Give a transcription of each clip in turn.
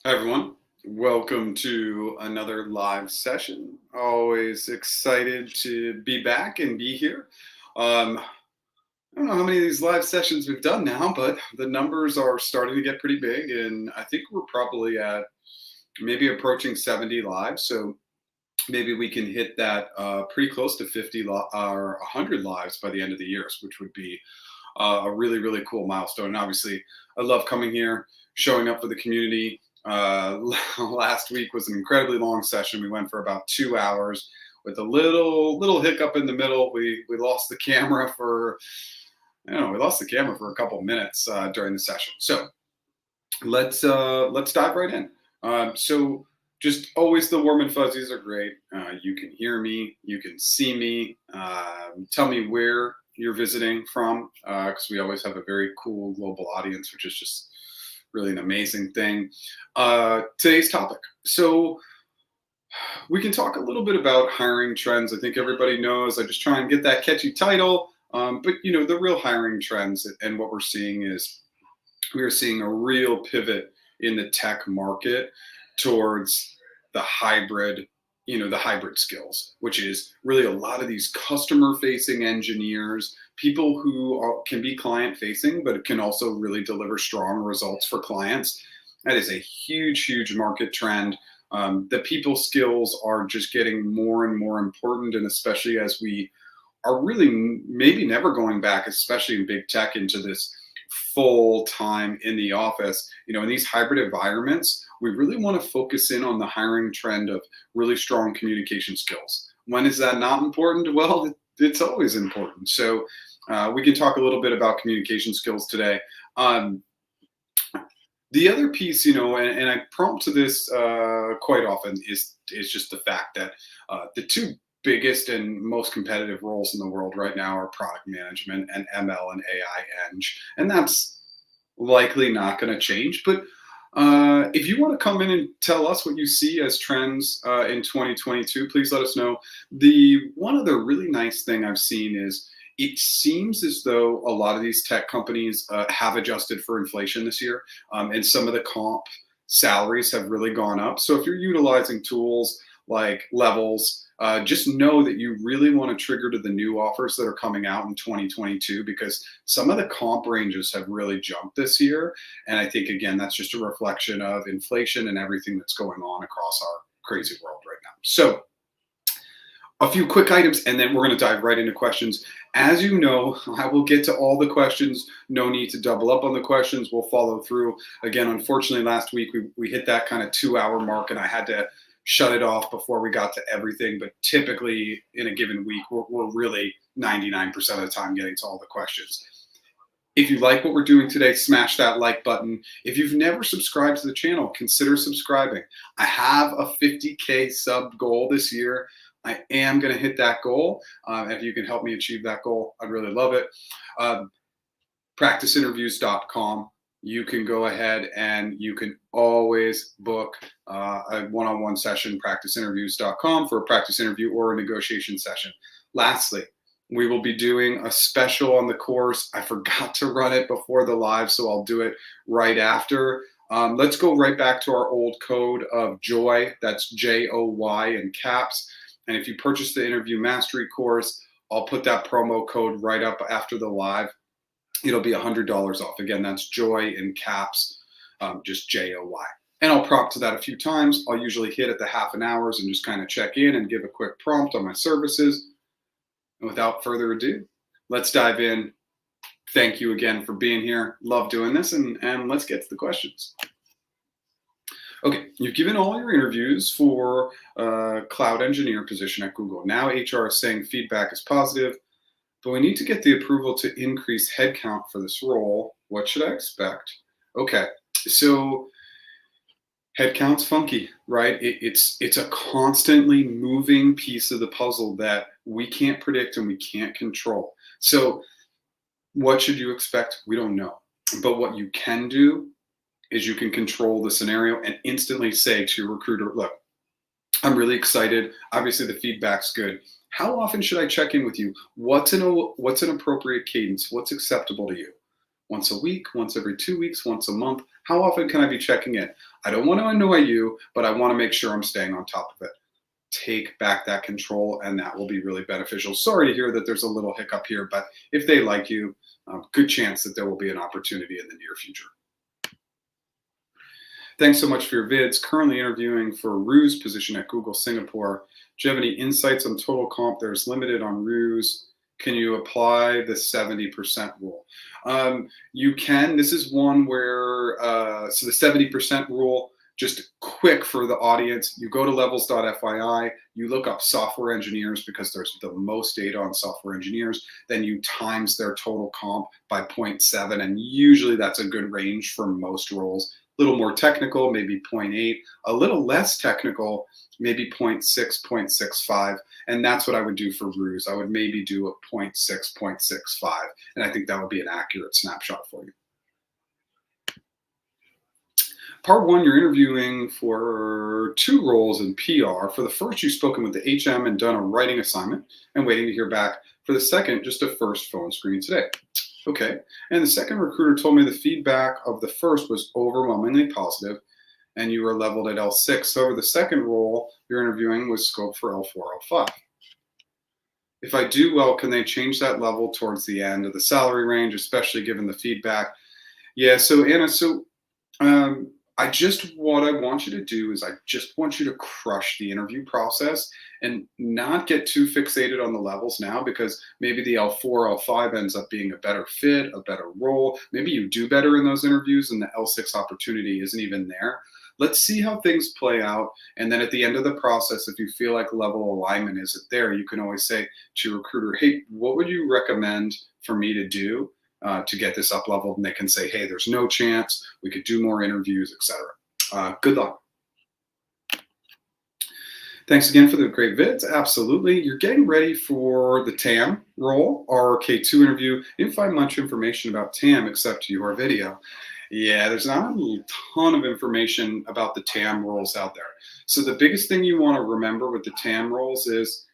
Hi everyone, welcome to another live session. Always excited to be back and be here. I don't know how many of these live sessions we've done now, but the numbers are starting to get pretty big, and I think we're probably at maybe approaching 70 live. So maybe we can hit that pretty close to 50 or 100 lives by the end of the year, which would be a really, really cool milestone. And obviously, I love coming here, showing up for the community. Last week was an incredibly long session. We went for about 2 hours with a little hiccup in the middle. We lost the camera for we lost the camera for a couple of minutes during the session. So let's dive right in. So just always the warm and fuzzies are great. You can hear me, you can see me. Tell me where you're visiting from, because we always have a very cool global audience, which is just really an amazing thing. Today's topic. So we can talk a little bit about hiring trends. I think everybody knows. I just try and get that catchy title. But the real hiring trends and what we're seeing is we are seeing a real pivot in the tech market towards the hybrid skills, which is really a lot of these customer facing engineers, people who can be client facing, but can also really deliver strong results for clients. That is a huge market trend. The people skills are just getting more and more important, and especially as we are really maybe never going back, especially in big tech, into this full time in the office. In these hybrid environments, we really want to focus in on the hiring trend of really strong communication skills. When is that not important? Well, it's always important. So we can talk a little bit about communication skills today. The other piece, and I prompt to this quite often, is just the fact that the two biggest and most competitive roles in the world right now are product management and ML and AI eng, and that's likely not going to change. But if you want to come in and tell us what you see as trends in 2022, please let us know. The one other really nice thing I've seen is it seems as though a lot of these tech companies have adjusted for inflation this year, and some of the comp salaries have really gone up. So if you're utilizing tools like Levels, just know that you really want to trigger to the new offers that are coming out in 2022, because some of the comp ranges have really jumped this year. And I think, again, that's just a reflection of inflation and everything that's going on across our crazy world right now. So a few quick items, and then we're going to dive right into questions. As you know, I will get to all the questions. No need to double up on the questions. We'll follow through. Again, unfortunately, last week we hit that kind of 2 hour mark, and I had to shut it off before we got to everything. But typically in a given week, we're really 99% of the time getting to all the questions. If you like what we're doing today, smash that like button. If you've never subscribed to the channel, consider subscribing. I have a 50K sub goal this year. I am going to hit that goal. If you can help me achieve that goal, I'd really love it. Practiceinterviews.com. You can go ahead and you can always book a one-on-one session, practiceinterviews.com, for a practice interview or a negotiation session. Lastly, we will be doing a special on the course. I forgot to run it before the live, so I'll do it right after. Let's go right back to our old code of JOY. That's JOY in caps. And if you purchase the interview mastery course, I'll put that promo code right up after the live. It'll be $100 off. Again, that's JOY in caps, just JOY. And I'll prompt to that a few times. I'll usually hit at the half an hours and just kind of check in and give a quick prompt on my services. And without further ado, let's dive in. Thank you again for being here. Love doing this, and let's get to the questions. Okay, you've given all your interviews for cloud engineer position at Google. Now HR is saying feedback is positive, but we need to get the approval to increase headcount for this role. What should I expect? Okay, so headcount's funky, right? It's a constantly moving piece of the puzzle that we can't predict and we can't control. So what should you expect? We don't know. But what you can do is you can control the scenario and instantly say to your recruiter, look, I'm really excited. Obviously the feedback's good. How often should I check in with you? What's an appropriate cadence? What's acceptable to you? Once a week, once every 2 weeks, once a month? How often can I be checking in? I don't want to annoy you, but I want to make sure I'm staying on top of it. Take back that control, and that will be really beneficial. Sorry to hear that there's a little hiccup here, but if they like you, good chance that there will be an opportunity in the near future. Thanks so much for your vids. Currently interviewing for a REWS position at Google Singapore. Do you have any insights on total comp? There's limited on REWS. Can you apply the 70% rule? You can. This is one where, so the 70% rule, just quick for the audience, you go to levels.fyi, you look up software engineers because there's the most data on software engineers, then you times their total comp by 0.7, and usually that's a good range for most roles. A little more technical, maybe 0.8, a little less technical, maybe 0.6, 0.65, and that's what I would do for REWS. I would maybe do a 0.6, 0.65, and I think that would be an accurate snapshot for you. Part one, you're interviewing for 2 roles in PR. For the first, you've spoken with the HM and done a writing assignment and waiting to hear back. For the second, just a first phone screen today. Okay, and the second recruiter told me the feedback of the first was overwhelmingly positive, and you were leveled at L6. However, the second role you're interviewing was scoped for L4, L5. If I do well, can they change that level towards the end of the salary range, especially given the feedback? Yeah, so Anna, what I want you to do is I just want you to crush the interview process and not get too fixated on the levels now, because maybe the L4, L5 ends up being a better fit, a better role. Maybe you do better in those interviews and the L6 opportunity isn't even there. Let's see how things play out. And then at the end of the process, if you feel like level alignment isn't there, you can always say to your recruiter, hey, what would you recommend for me to do to get this up leveled? And they can say, hey, there's no chance, we could do more interviews, etc. Good luck. Thanks again for the great vids. Absolutely. You're getting ready for the TAM role, RK2 interview. You didn't find much information about TAM except your video. Yeah, there's not a ton of information about the TAM roles out there. So the biggest thing you want to remember with the TAM roles is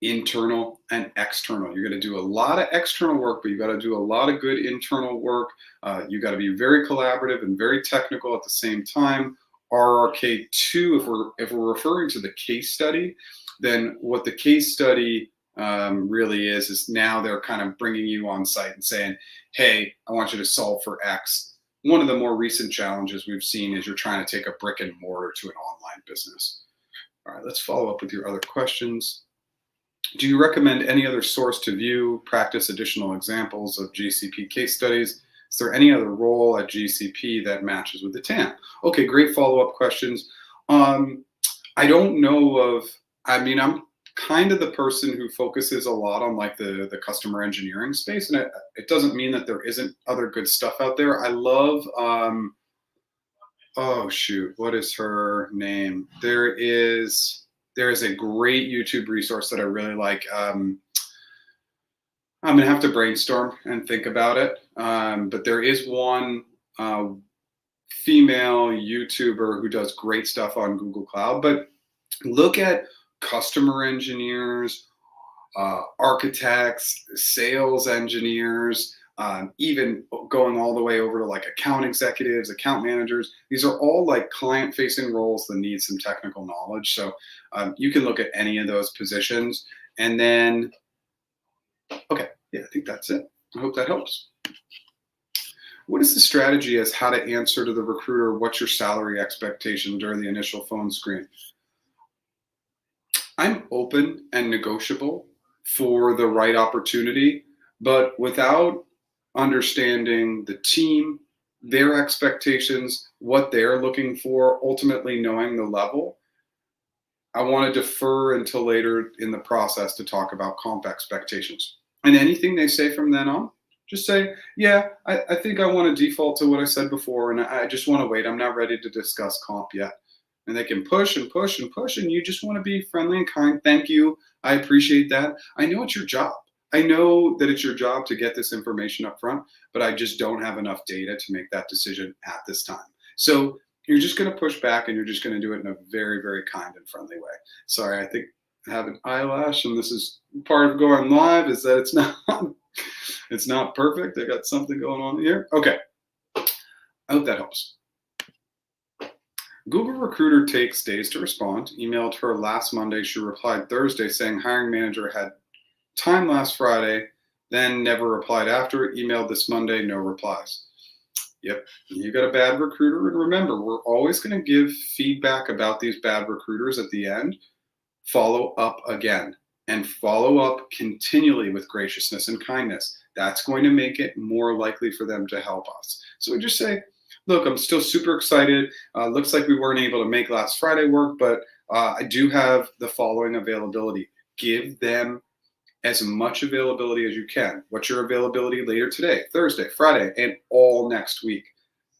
internal and external. You're going to do a lot of external work, but you got to do a lot of good internal work. You got to be very collaborative and very technical at the same time. RRK2, if we're referring to the case study, then what the case study really is now they're kind of bringing you on site and saying, hey, I want you to solve for X. One of the more recent challenges we've seen is you're trying to take a brick and mortar to an online business. All right, let's follow up with your other questions. Do you recommend any other source to view, practice additional examples of GCP case studies? Is there any other role at GCP that matches with the TAM? Okay, great follow-up questions. I don't know of, I'm kind of the person who focuses a lot on like the customer engineering space, and it doesn't mean that there isn't other good stuff out there. I love, oh shoot, what is her name? There is a great YouTube resource that I really like. I'm gonna have to brainstorm and think about it. But there is one female YouTuber who does great stuff on Google Cloud. But look at customer engineers, architects, sales engineers, even going all the way over to like account executives, account managers. These are all like client-facing roles that need some technical knowledge. So you can look at any of those positions. And then, okay, yeah, I think that's it. I hope that helps. What is the strategy as how to answer to the recruiter, what's your salary expectation during the initial phone screen? I'm open and negotiable for the right opportunity, but without understanding the team, their expectations, what they're looking for, ultimately knowing the level, I want to defer until later in the process to talk about comp expectations. And anything they say from then on, just say, yeah, I think I want to default to what I said before, and I just want to wait. I'm not ready to discuss comp yet. And they can push and push and push, and you just want to be friendly and kind. Thank you. I appreciate that. I know it's your job. I know that it's your job to get this information up front, but I just don't have enough data to make that decision at this time. So you're just going to push back, and you're just going to do it in a very, very kind and friendly way. Sorry, I think I have an eyelash, and this is part of going live, is that it's not It's not perfect. I got something going on here. Okay. I hope that helps. Google Recruiter takes days to respond. Emailed her last Monday. She replied Thursday saying hiring manager had time last Friday, then never replied after. Emailed this Monday, no replies. Yep, you got a bad recruiter. And remember, we're always going to give feedback about these bad recruiters at the end. Follow up again and follow up continually with graciousness and kindness. That's going to make it more likely for them to help us. So we just say, look, I'm still super excited. Looks like we weren't able to make last Friday work, but I do have the following availability. Give them as much availability as you can. What's your availability later today, Thursday, Friday, and all next week?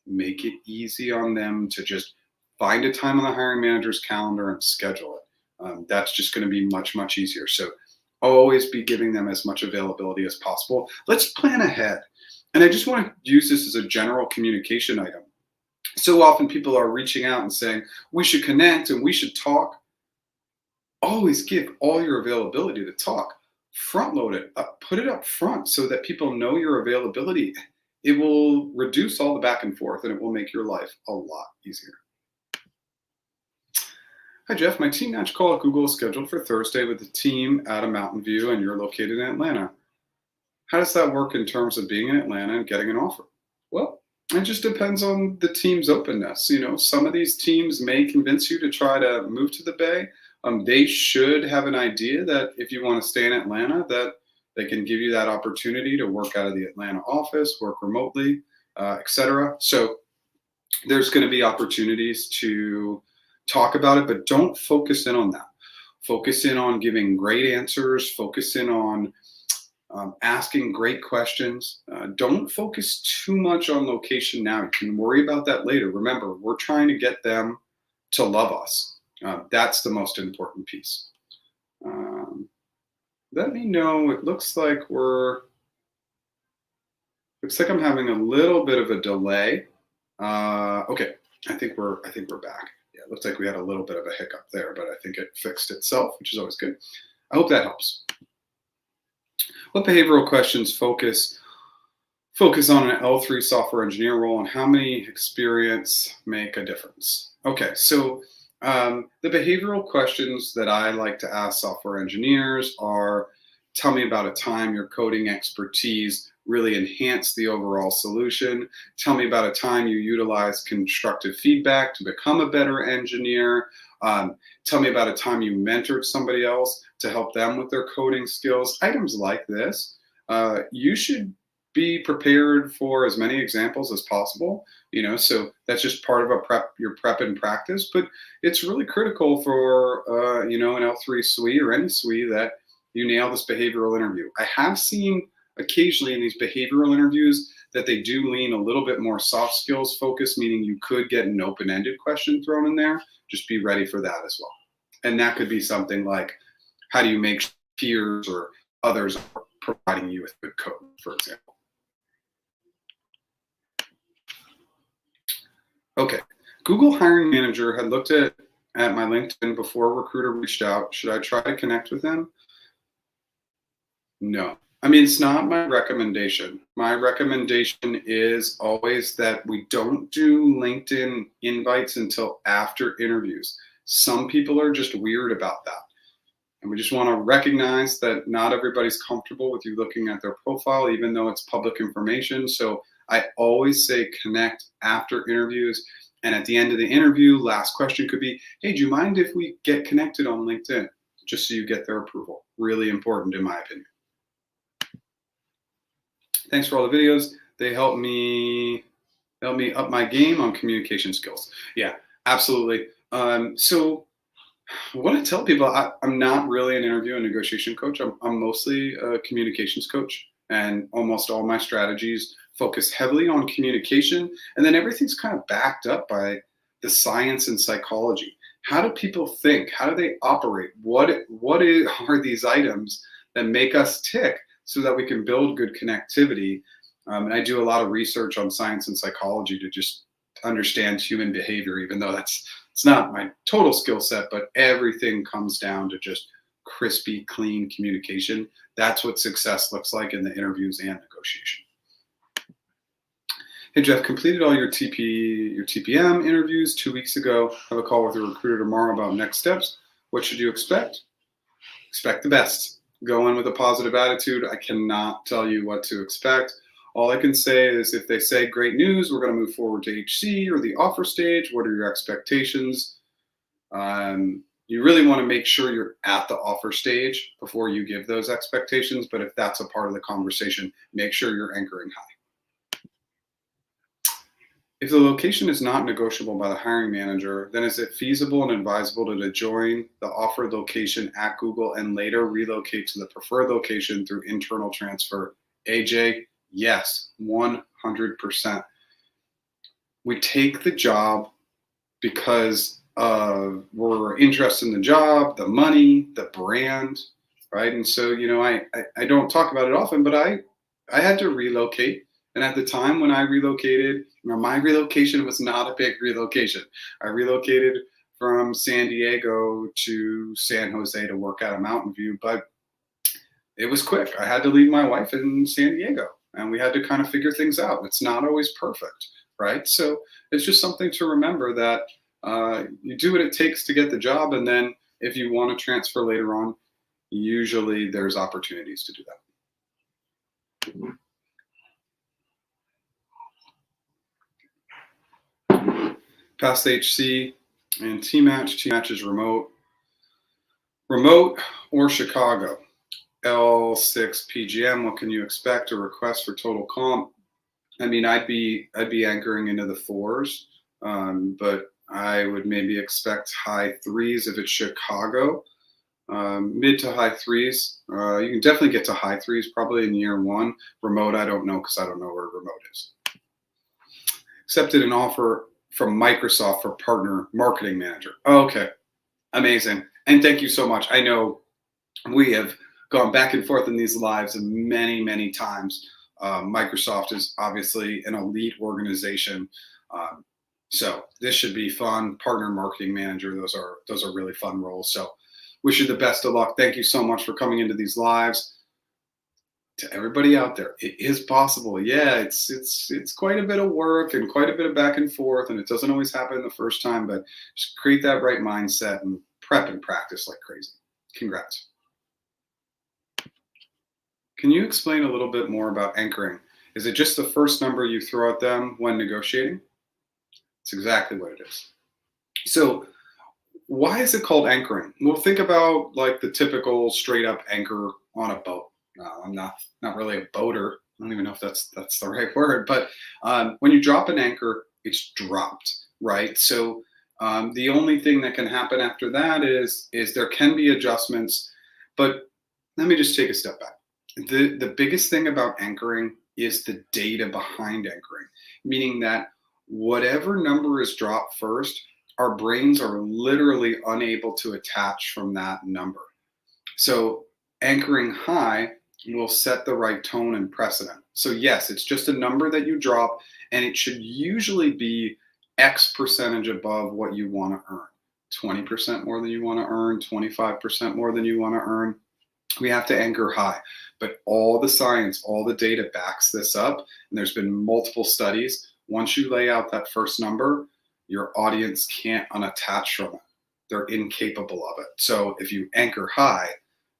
Make it easy on them to just find a time on the hiring manager's calendar and schedule it. That's just going to be much, much easier. So always be giving them as much availability as possible. Let's plan ahead. And I just want to use this as a general communication item. So often people are reaching out and saying, we should connect and we should talk. Always give all your availability to talk. Front load it, put it up front so that people know your availability. It will reduce all the back and forth and it will make your life a lot easier. Hi, Jeff. My team match call at Google is scheduled for Thursday with the team out of Mountain View, and you're located in Atlanta. How does that work in terms of being in Atlanta and getting an offer? Well, it just depends on the team's openness. You know, some of these teams may convince you to try to move to the Bay. They should have an idea that if you want to stay in Atlanta, that they can give you that opportunity to work out of the Atlanta office, work remotely, etc. So there's going to be opportunities to talk about it, but don't focus in on that. Focus in on giving great answers. Focus in on asking great questions. Don't focus too much on location now. You can worry about that later. Remember, we're trying to get them to love us. That's the most important piece. Let me know. It looks like I'm having a little bit of a delay. Okay, I think we're back. Yeah, it looks like we had a little bit of a hiccup there, but I think it fixed itself, which is always good. I hope that helps. What behavioral questions focus on an L3 software engineer role, and how many experience make a difference? Okay, so the behavioral questions that I like to ask software engineers are, tell me about a time your coding expertise really enhanced the overall solution. Tell me about a time you utilized constructive feedback to become a better engineer. Tell me about a time you mentored somebody else to help them with their coding skills. Items like this. You should be prepared for as many examples as possible. You know, so that's just part of your prep and practice. But it's really critical for an L3 SWE or any SWE that you nail this behavioral interview. I have seen occasionally in these behavioral interviews that they do lean a little bit more soft skills focused, meaning you could get an open-ended question thrown in there. Just be ready for that as well. And that could be something like, how do you make peers or others providing you with good code, for example. Okay, Google hiring manager had looked at my LinkedIn before a recruiter reached out. Should I try to connect with them? No. I mean, it's not my recommendation. My recommendation is always that we don't do LinkedIn invites until after interviews. Some people are just weird about that. And we just want to recognize that not everybody's comfortable with you looking at their profile, even though it's public information. So I always say connect after interviews. And at the end of the interview, last question could be, hey, do you mind if we get connected on LinkedIn? Just so you get their approval. Really important in my opinion. Thanks for all the videos. They help me up my game on communication skills. Yeah, absolutely. So what I tell people, I'm not really an interview and negotiation coach. I'm mostly a communications coach, and almost all my strategies focus heavily on communication, and then everything's kind of backed up by the science and psychology. How do people think? How do they operate? What are these items that make us tick so that we can build good connectivity? And I do a lot of research on science and psychology to just understand human behavior, even though it's not my total skill set, but everything comes down to just crispy, clean communication. That's what success looks like in the interviews and negotiation. Hey Jeff, completed all your TPM interviews 2 weeks ago. Have a call with a recruiter tomorrow about next steps. What should you expect? Expect the best. Go in with a positive attitude. I cannot tell you what to expect. All I can say is if they say great news, we're going to move forward to HC or the offer stage. What are your expectations? You really want to make sure you're at the offer stage before you give those expectations. But if that's a part of the conversation, make sure you're anchoring high. If the location is not negotiable by the hiring manager, then is it feasible and advisable to join the offered location at Google and later relocate to the preferred location through internal transfer? AJ, yes, 100%. We take the job because we're interested in the job, the money, the brand, right? And so, I don't talk about it often, but I had to relocate. And at the time when I relocated, my relocation was not a big relocation. I relocated from San Diego to San Jose to work at a Mountain View, but it was quick. I had to leave my wife in San Diego and we had to kind of figure things out. It's not always perfect, right? So it's just something to remember that you do what it takes to get the job. And then if you want to transfer later on, usually there's opportunities to do that. Past HC and T-Match. T-Match is remote or Chicago. L3 PGM, what can you expect? A request for total comp. I mean, I'd be anchoring into the 4s, but I would maybe expect high 3s if it's Chicago. Mid to high 3s. You can definitely get to high 3s probably in year 1. Remote, I don't know because I don't know where remote is. Accepted an offer from Microsoft for partner marketing manager. Oh, okay, amazing. And thank you so much. I know we have gone back and forth in these lives many, many times. Microsoft is obviously an elite organization. So this should be fun. Partner marketing manager, those are really fun roles. So wish you the best of luck. Thank you so much for coming into these lives. To everybody out there, it is possible. Yeah, it's quite a bit of work and quite a bit of back and forth, and it doesn't always happen the first time, but just create that right mindset and prep and practice like crazy. Congrats. Can you explain a little bit more about anchoring? Is it just the first number you throw at them when negotiating? It's exactly what it is. So why is it called anchoring? Well, think about like the typical straight up anchor on a boat. I'm not really a boater. I don't even know if that's the right word, but when you drop an anchor, it's dropped, right? So the only thing that can happen after that is there can be adjustments, but let me just take a step back. The biggest thing about anchoring is the data behind anchoring, meaning that whatever number is dropped first, our brains are literally unable to attach from that number. So anchoring high will set the right tone and precedent. So yes, it's just a number that you drop, and it should usually be X percentage above what you want to earn. 20% more than you want to earn, 25% more than you want to earn. We have to anchor high, but all the science, all the data backs this up. And there's been multiple studies. Once you lay out that first number, your audience can't unattach from it. They're incapable of it. So if you anchor high,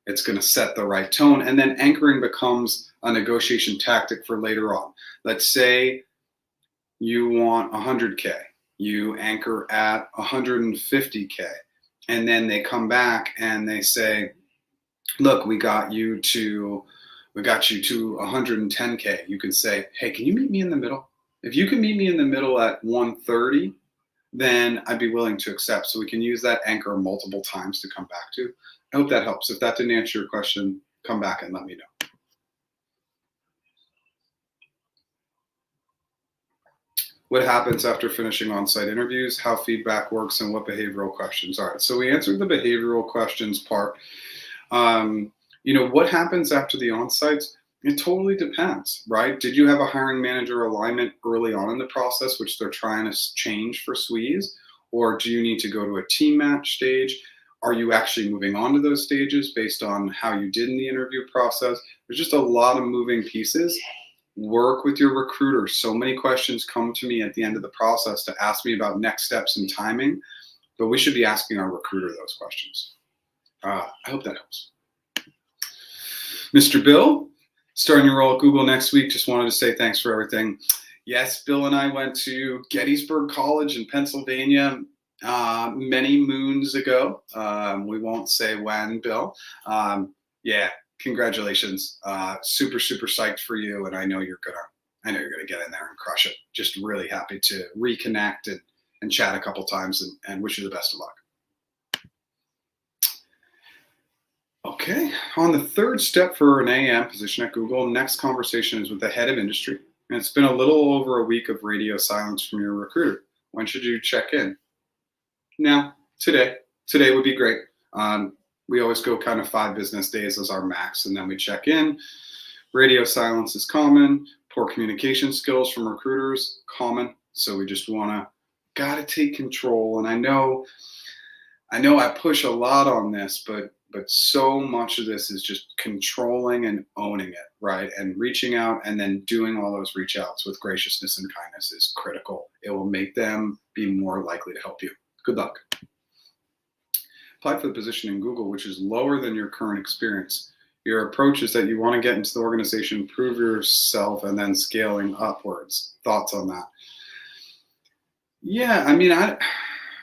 it's going to set the right tone. And then anchoring becomes a negotiation tactic for later on. Let's say you want 100K. You anchor at 150K. And then they come back and they say, look, we got you to 110K. You can say, hey, can you meet me in the middle? If you can meet me in the middle at 130, then I'd be willing to accept. So we can use that anchor multiple times to come back to. I hope that helps. If that didn't answer your question, come back and let me know. What happens after finishing on-site interviews, how feedback works, and what behavioral questions are. So we answered the behavioral questions part. What happens after the on-sites? It totally depends, right? Did you have a hiring manager alignment early on in the process, which they're trying to change for SWEs? Or do you need to go to a team match stage? Are you actually moving on to those stages based on how you did in the interview process? There's just a lot of moving pieces. Work with your recruiter. So many questions come to me at the end of the process to ask me about next steps and timing, but we should be asking our recruiter those questions. I hope that helps. Mr. Bill, starting your role at Google next week, just wanted to say thanks for everything. Yes, Bill and I went to Gettysburg College in Pennsylvania many moons ago. We won't say when, Bill. Yeah, congratulations. Super, super psyched for you, and I know you're gonna get in there and crush it. Just really happy to reconnect and chat a couple times, and wish you the best of luck. Okay, on the third step for an AM position at Google, next conversation is with the head of industry. And it's been a little over a week of radio silence from your recruiter. When should you check in? Now, today would be great. We always go kind of 5 business days as our max, and then we check in. Radio silence is common. Poor communication skills from recruiters, common. So we just gotta take control. And I know I push a lot on this, but so much of this is just controlling and owning it, right? And reaching out and then doing all those reach outs with graciousness and kindness is critical. It will make them be more likely to help you. Good luck. Apply for the position in Google, which is lower than your current experience. Your approach is that you want to get into the organization, prove yourself, and then scaling upwards. Thoughts on that? Yeah, I mean, I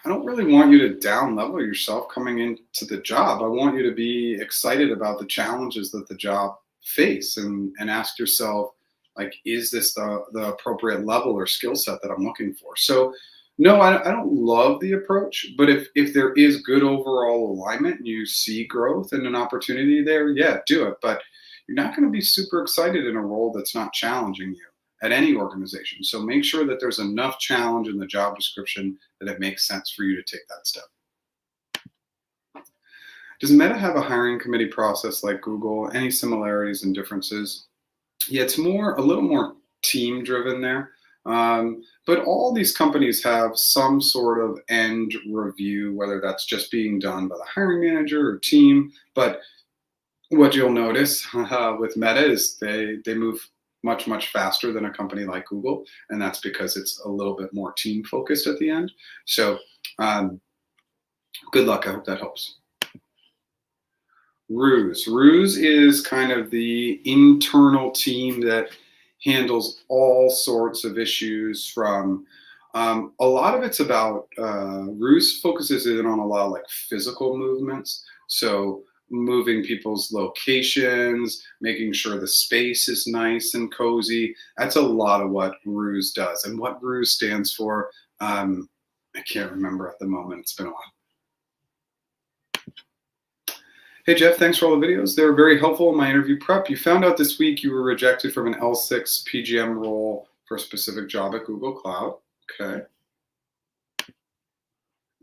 don't really want you to down level yourself coming into the job. I want you to be excited about the challenges that the job face and ask yourself, like, is this the appropriate level or skill set that I'm looking for? So no, I don't love the approach, but if there is good overall alignment and you see growth and an opportunity there, yeah, do it. But you're not going to be super excited in a role that's not challenging you at any organization. So make sure that there's enough challenge in the job description that it makes sense for you to take that step. Does Meta have a hiring committee process like Google? Any similarities and differences? Yeah, it's a little more team driven there. But all these companies have some sort of end review, whether that's just being done by the hiring manager or team. But what you'll notice with Meta is they move much, much faster than a company like Google. And that's because it's a little bit more team focused at the end. So good luck. I hope that helps. REWS. REWS is kind of the internal team that handles all sorts of issues from a lot of it's about REWS focuses in on a lot of like physical movements. So moving people's locations, making sure the space is nice and cozy. That's a lot of what REWS does. And what REWS stands for, I can't remember at the moment. It's been a while. Hey, Jeff, thanks for all the videos. They were very helpful in my interview prep. You found out this week you were rejected from an L6 PGM role for a specific job at Google Cloud. Okay.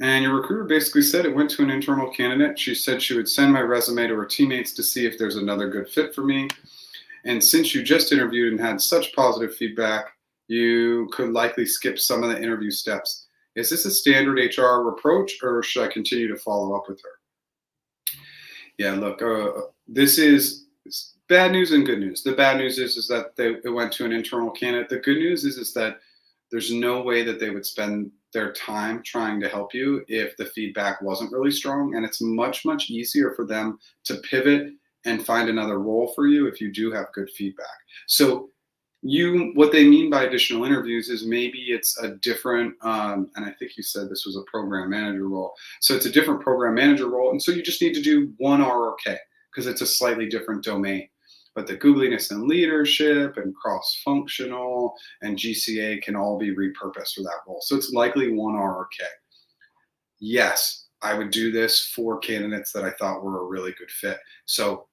And your recruiter basically said it went to an internal candidate. She said she would send my resume to her teammates to see if there's another good fit for me. And since you just interviewed and had such positive feedback, you could likely skip some of the interview steps. Is this a standard HR approach, or should I continue to follow up with her? Yeah, look, this is bad news and good news. The bad news is that it went to an internal candidate. The good news is that there's no way that they would spend their time trying to help you if the feedback wasn't really strong. And it's much, much easier for them to pivot and find another role for you if you do have good feedback. So what they mean by additional interviews is maybe it's a different, and I think you said this was a program manager role. So it's a different program manager role. And so you just need to do one RRK because it's a slightly different domain. But the googliness and leadership and cross-functional and GCA can all be repurposed for that role. So it's likely one RRK. Yes, I would do this for candidates that I thought were a really good fit. So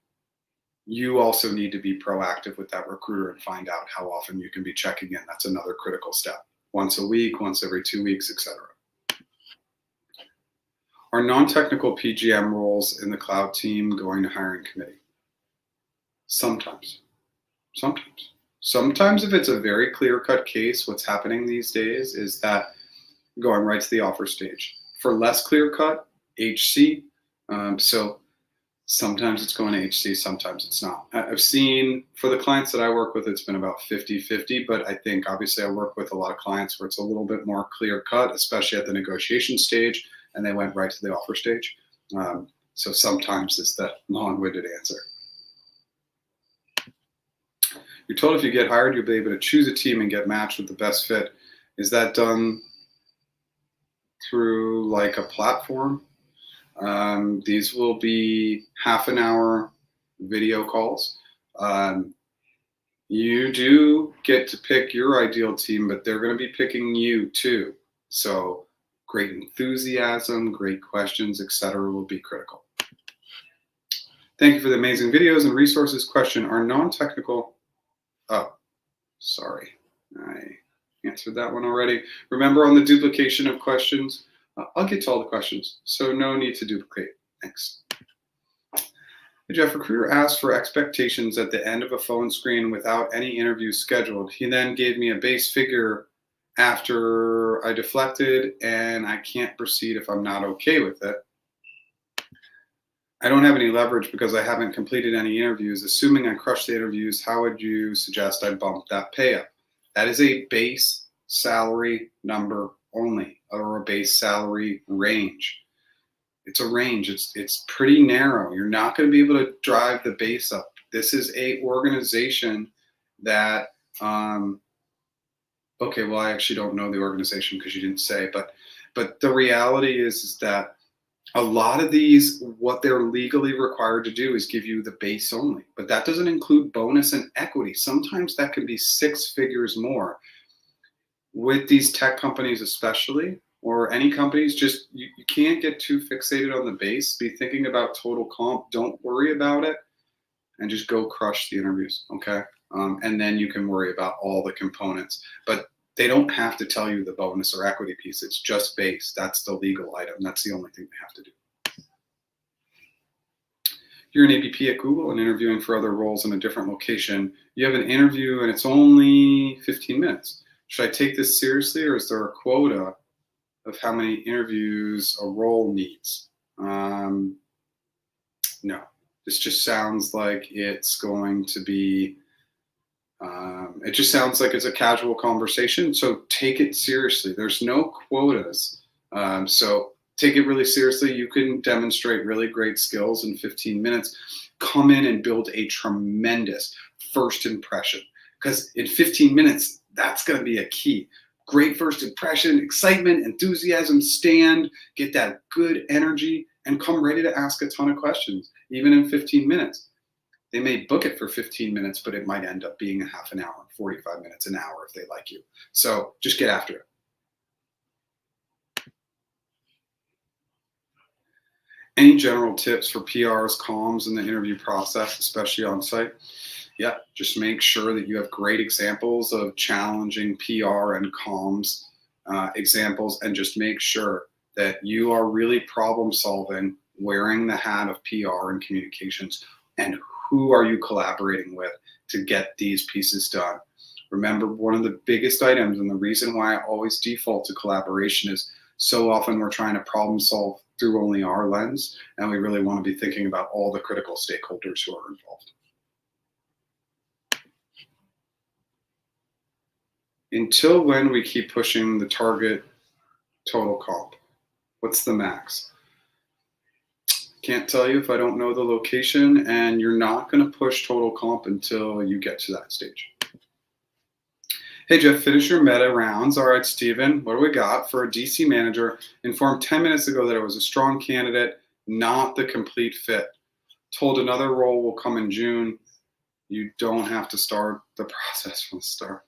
you also need to be proactive with that recruiter and find out how often you can be checking in. That's another critical step. Once a week, once every 2 weeks, etc. Are non-technical PGM roles in the cloud team going to hiring committee? Sometimes. Sometimes if it's a very clear-cut case, what's happening these days is that going right to the offer stage. For less clear-cut, HC, So sometimes it's going to HC, sometimes it's not. I've seen for the clients that I work with, it's been about 50-50, but I think obviously I work with a lot of clients where it's a little bit more clear cut, especially at the negotiation stage, and they went right to the offer stage. So sometimes it's the long-winded answer. You're told if you get hired, you'll be able to choose a team and get matched with the best fit. Is that done through like a platform? These will be half an hour video calls. You do get to pick your ideal team, but they're going to be picking you too. So great enthusiasm, great questions, etc. will be critical. Thank you for the amazing videos and resources. Question, are non-technical, oh, sorry, I answered that one already. Remember on the duplication of questions, I'll get to all the questions, so no need to duplicate. Thanks. Hey Jeff, recruiter asked for expectations at the end of a phone screen without any interviews scheduled. He then gave me a base figure after I deflected, and I can't proceed if I'm not okay with it. I don't have any leverage because I haven't completed any interviews. Assuming I crush the interviews, how would you suggest I bump that pay up? That is a base salary number only, or a base salary range. It's a range. It's pretty narrow. You're not going to be able to drive the base up. This is a organization that, okay, well, I actually don't know the organization because you didn't say, but the reality is that a lot of these, what they're legally required to do is give you the base only, but that doesn't include bonus and equity. Sometimes that can be 6 figures more. With these tech companies especially, or any companies, just you can't get too fixated on the base. Be thinking about total comp. Don't worry about it, and just go crush the interviews, okay? And then you can worry about all the components. But they don't have to tell you the bonus or equity piece. It's just base. That's the legal item. That's the only thing they have to do. You're an AVP at Google and interviewing for other roles in a different location. You have an interview and it's only 15 minutes. Should I take this seriously, or is there a quota of how many interviews a role needs? No, this just sounds like it's going to be, it just sounds like it's a casual conversation. So take it seriously. There's no quotas. So take it really seriously. You can demonstrate really great skills in 15 minutes. Come in and build a tremendous first impression, because in 15 minutes, that's going to be a key. Great first impression, excitement, enthusiasm, stand, get that good energy, and come ready to ask a ton of questions, even in 15 minutes. They may book it for 15 minutes, but it might end up being a half an hour, 45 minutes, an hour if they like you. So just get after it. Any general tips for PRs, comms in the interview process, especially on site? Yeah, just make sure that you have great examples of challenging PR and comms examples, and just make sure that you are really problem solving, wearing the hat of PR and communications, and who are you collaborating with to get these pieces done. Remember, one of the biggest items, and the reason why I always default to collaboration, is so often we're trying to problem solve through only our lens, and we really want to be thinking about all the critical stakeholders who are involved. Until when we keep pushing the target total comp? What's the max? Can't tell you if I don't know the location, and you're not going to push total comp until you get to that stage. Hey Jeff, finish your meta rounds. All right, Steven, what do we got for a DC manager? Informed 10 minutes ago that it was a strong candidate, not the complete fit. Told another role will come in June. You don't have to start the process from the start.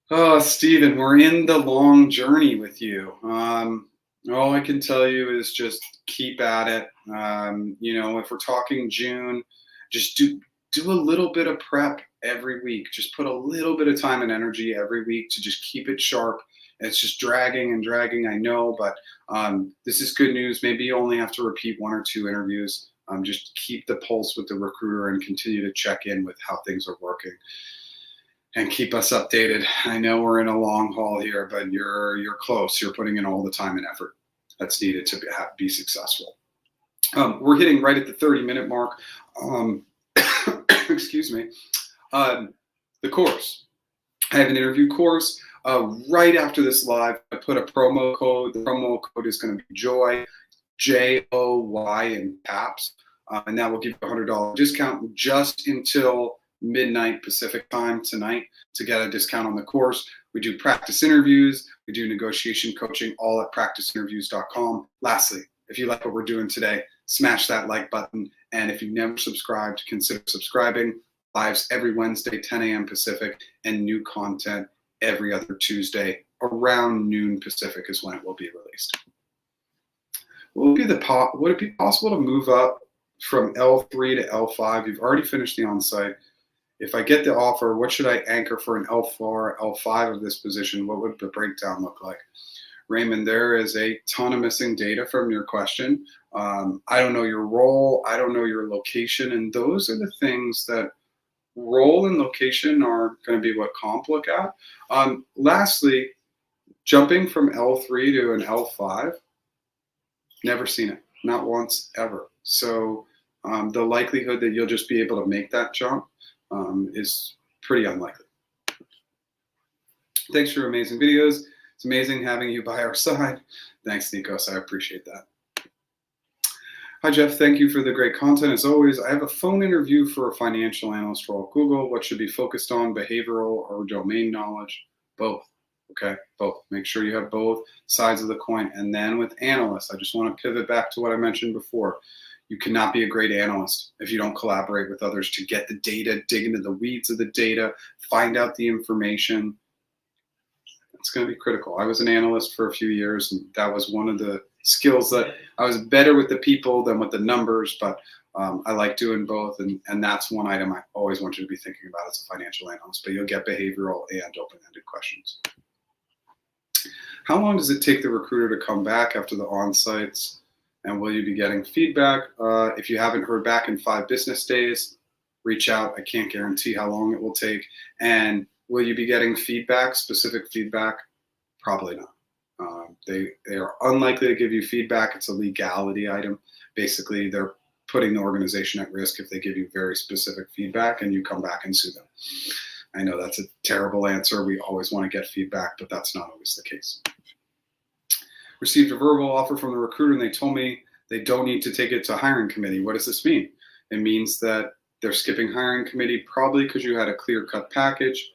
Oh, Steven, we're in the long journey with you. All I can tell you is just keep at it. You know, if we're talking June, just do a little bit of prep every week. Just put a little bit of time and energy every week to just keep it sharp. It's just dragging and dragging, I know, but this is good news. Maybe you only have to repeat 1 or 2 interviews. Just keep the pulse with the recruiter and continue to check in with how things are working. And keep us updated. I know we're in a long haul here, but you're close. You're putting in all the time and effort that's needed to be successful. We're hitting right at the 30-minute mark. Excuse me. The course. I have an interview course. Right after this live, I put a promo code. The promo code is going to be JOY, J-O-Y in caps. And that will give you a $100 discount just until midnight Pacific time tonight to get a discount on the course. We do practice interviews. We do negotiation coaching, all at practiceinterviews.com. Lastly, if you like what we're doing today, smash that like button. And if you've never subscribed, consider subscribing. Lives every Wednesday, 10 a.m. Pacific, and new content every other Tuesday around noon Pacific is when it will be released. Would it be possible to move up from L3 to L5? You've already finished the onsite. If I get the offer, what should I anchor for an L4, L5 of this position? What would the breakdown look like? Raymond, there is a ton of missing data from your question. I don't know your role. I don't know your location. And those are the things that role and location are going to be what comp look at. Lastly, jumping from L3 to an L5, never seen it, not once ever. So the likelihood that you'll just be able to make that jump is pretty unlikely. Thanks for your amazing videos. It's amazing having you by our side. Thanks, Nikos. I appreciate that. Hi, Jeff. Thank you for the great content. As always, I have a phone interview for a financial analyst role at Google. What should be focused on, behavioral or domain knowledge? Both. Okay, both. Make sure you have both sides of the coin. And then with analysts, I just want to pivot back to what I mentioned before. You cannot be a great analyst if you don't collaborate with others to get the data, dig into the weeds of the data, find out the information. It's going to be critical. I was an analyst for a few years, and that was one of the skills that I was better with the people than with the numbers, but I like doing both, and that's one item I always want you to be thinking about as a financial analyst, but you'll get behavioral and open-ended questions. How long does it take the recruiter to come back after the on-sites, and will you be getting feedback? If you haven't heard back in 5 business days, reach out. I can't guarantee how long it will take. And will you be getting feedback, specific feedback? Probably not. They are unlikely to give you feedback. It's a legality item. Basically, they're putting the organization at risk if they give you very specific feedback and you come back and sue them. I know that's a terrible answer. We always want to get feedback, but that's not always the case. Received a verbal offer from the recruiter and they told me they don't need to take it to hiring committee. What does this mean? It means that they're skipping hiring committee, probably because you had a clear-cut package.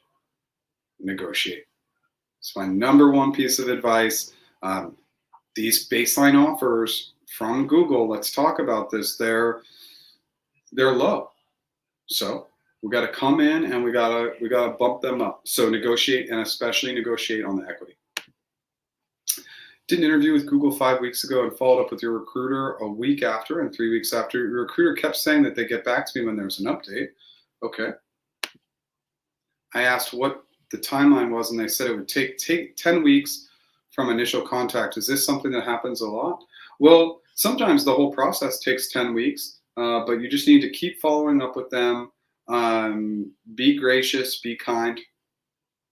Negotiate. It's my #1 piece of advice. These baseline offers from Google, let's talk about this, they're low. So we got to come in and we got to bump them up. So negotiate, and especially negotiate on the equity. Did an interview with Google 5 weeks ago and followed up with your recruiter a week after, and 3 weeks after. Your recruiter kept saying that they get back to me when there's an update. Okay. I asked what the timeline was, and they said it would take 10 weeks from initial contact. Is this something that happens a lot? Well, sometimes the whole process takes 10 weeks, but you just need to keep following up with them. Be gracious, be kind.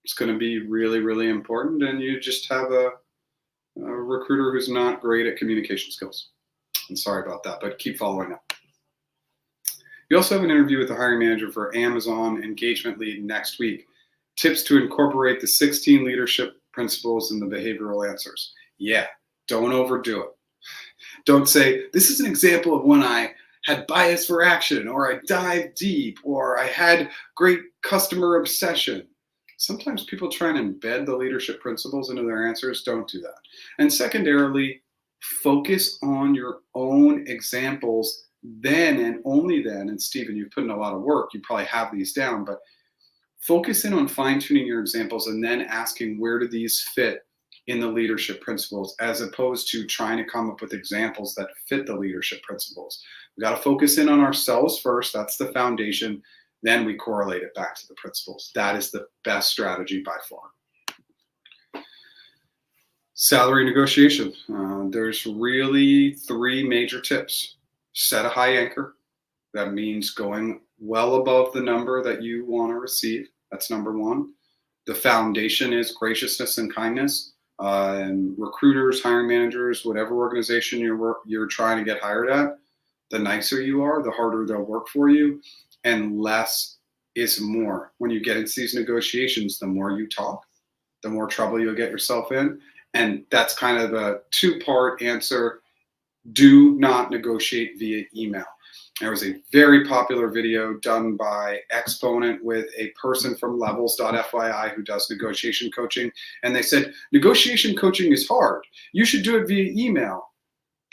It's going to be really, really important, and you just have a recruiter who's not great at communication skills. I'm sorry about that, but keep following up. You also have an interview with the hiring manager for Amzn engagement lead next week. Tips to incorporate the 16 leadership principles in the behavioral answers. Yeah, don't overdo it. Don't say, this is an example of when I had bias for action, or I dived deep, or I had great customer obsession. Sometimes people try and embed the leadership principles into their answers. Don't do that. And secondarily, focus on your own examples then and only then. And Stephen, you've put in a lot of work. You probably have these down, but focus in on fine-tuning your examples and then asking where do these fit in the leadership principles, as opposed to trying to come up with examples that fit the leadership principles. We got to focus in on ourselves first. That's the foundation. Then we correlate it back to the principles. That is the best strategy by far. Salary negotiation. There's really 3 major tips. Set a high anchor. That means going well above the number that you want to receive. That's #1. The foundation is graciousness and kindness. And recruiters, hiring managers, whatever organization you're trying to get hired at, The nicer you are, the harder they'll work for you, and less is more. When you get into these negotiations, the more you talk, the more trouble you'll get yourself in. And that's kind of a two-part answer. Do not negotiate via email. There was a very popular video done by Exponent with a person from levels.fyi who does negotiation coaching. And they said, negotiation coaching is hard. You should do it via email.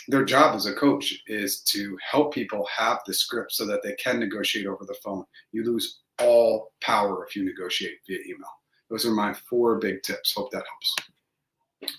Their job as a coach is to help people have the script so that they can negotiate over the phone. You lose all power if you negotiate via email. Those are my 4 big tips. Hope that helps.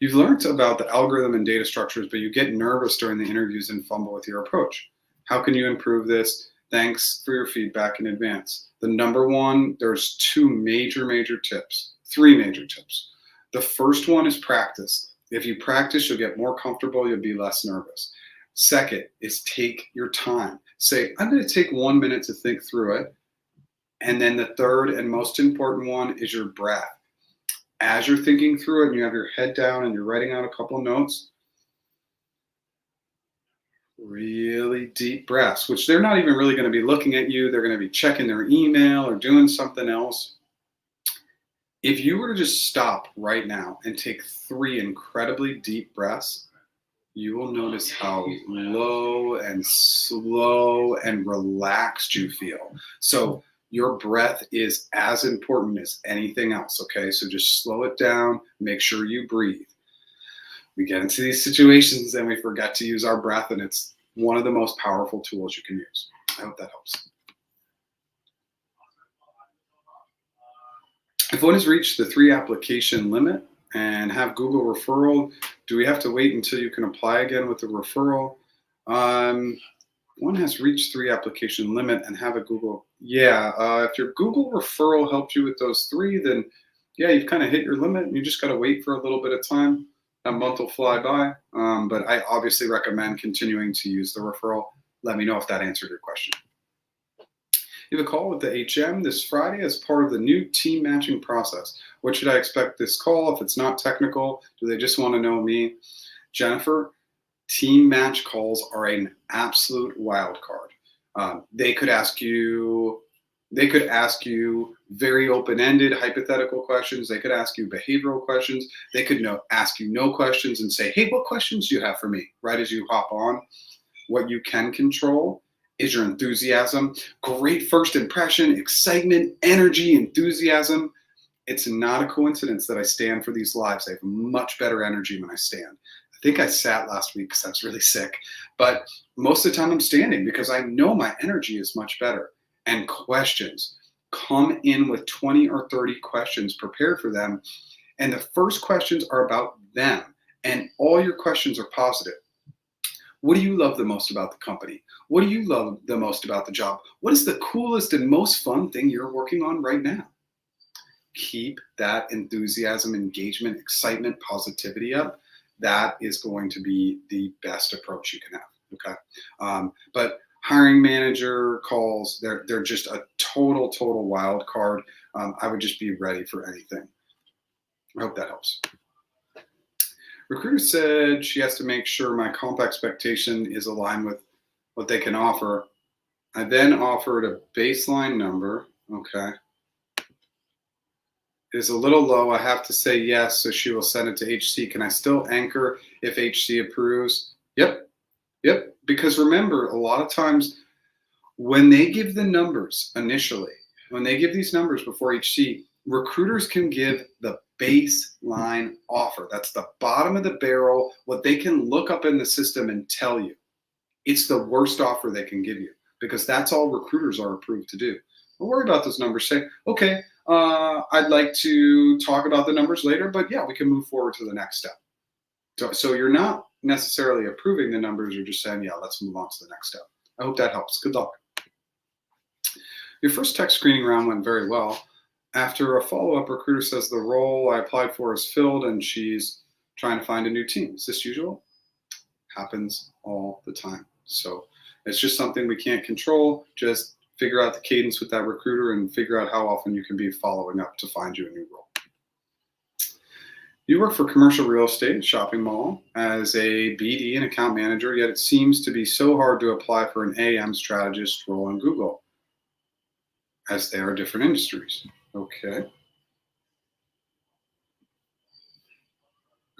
You've learned about the algorithm and data structures, but you get nervous during the interviews and fumble with your approach. How can you improve this? Thanks for your feedback in advance. The number one, there's 2 major tips, 3 major tips. The first one is practice. If you practice, you'll get more comfortable, you'll be less nervous. Second is take your time. Say, I'm going to take 1 minute to think through it. And then the third and most important one is your breath. As you're thinking through it and you have your head down and you're writing out a couple notes, really deep breaths, which they're not even really going to be looking at you. They're going to be checking their email or doing something else. If you were to just stop right now and take 3 incredibly deep breaths, you will notice how low and slow and relaxed you feel. So your breath is as important as anything else, okay? So just slow it down, make sure you breathe. We get into these situations and we forget to use our breath, and it's one of the most powerful tools you can use. I hope that helps. If one has reached the 3 application limit and have Google referral, do we have to wait until you can apply again with the referral? One has reached 3 application limit and have a Google. If your Google referral helped you with those 3, then yeah, you've kind of hit your limit and you just got to wait for a little bit of time. A month will fly by, but I obviously recommend continuing to use the referral. Let me know if that answered your question. You have a call with the HM this Friday as part of the new team matching process. What should I expect this call? If it's not technical, do they just want to know me? Jennifer, team match calls are an absolute wild card. They could ask you very open-ended hypothetical questions. They could ask you behavioral questions. They could ask you no questions and say, hey, what questions do you have for me? Right as you hop on. What you can control is your enthusiasm. Great first impression, excitement, energy, enthusiasm. It's not a coincidence that I stand for these lives. I have much better energy when I stand. I think I sat last week because I was really sick, but most of the time I'm standing because I know my energy is much better. And questions. Come in with 20 or 30 questions prepared for them. And the first questions are about them. And all your questions are positive. What do you love the most about the company? What do you love the most about the job? What is the coolest and most fun thing you're working on right now? Keep that enthusiasm, engagement, excitement, positivity up. That is going to be the best approach you can have, okay? But hiring manager calls, they're just a total wild card. I would just be ready for anything. I hope that helps. Recruiter said she has to make sure my comp expectation is aligned with what they can offer. I then offered a baseline number, okay. It is a little low, I have to say yes, so she will send it to HC. Can I still anchor if HC approves? Yep, because remember, a lot of times when they give the numbers initially, when they give these numbers before HC, recruiters can give the baseline offer. That's the bottom of the barrel, what they can look up in the system and tell you. It's the worst offer they can give you because that's all recruiters are approved to do. Don't worry about those numbers. Say, okay, I'd like to talk about the numbers later, but yeah, we can move forward to the next step. So you're not necessarily approving the numbers, you're just saying, yeah, let's move on to the next step. I hope that helps. Good luck. Your first tech screening round went very well. After a follow-up, recruiter says the role I applied for is filled and she's trying to find a new team. Is this usual? Happens all the time. So it's just something we can't control. Just figure out the cadence with that recruiter and figure out how often you can be following up to find you a new role. You work for commercial real estate, shopping mall, as a BD and account manager, yet it seems to be so hard to apply for an AM strategist role on Google, as they are different industries. Okay.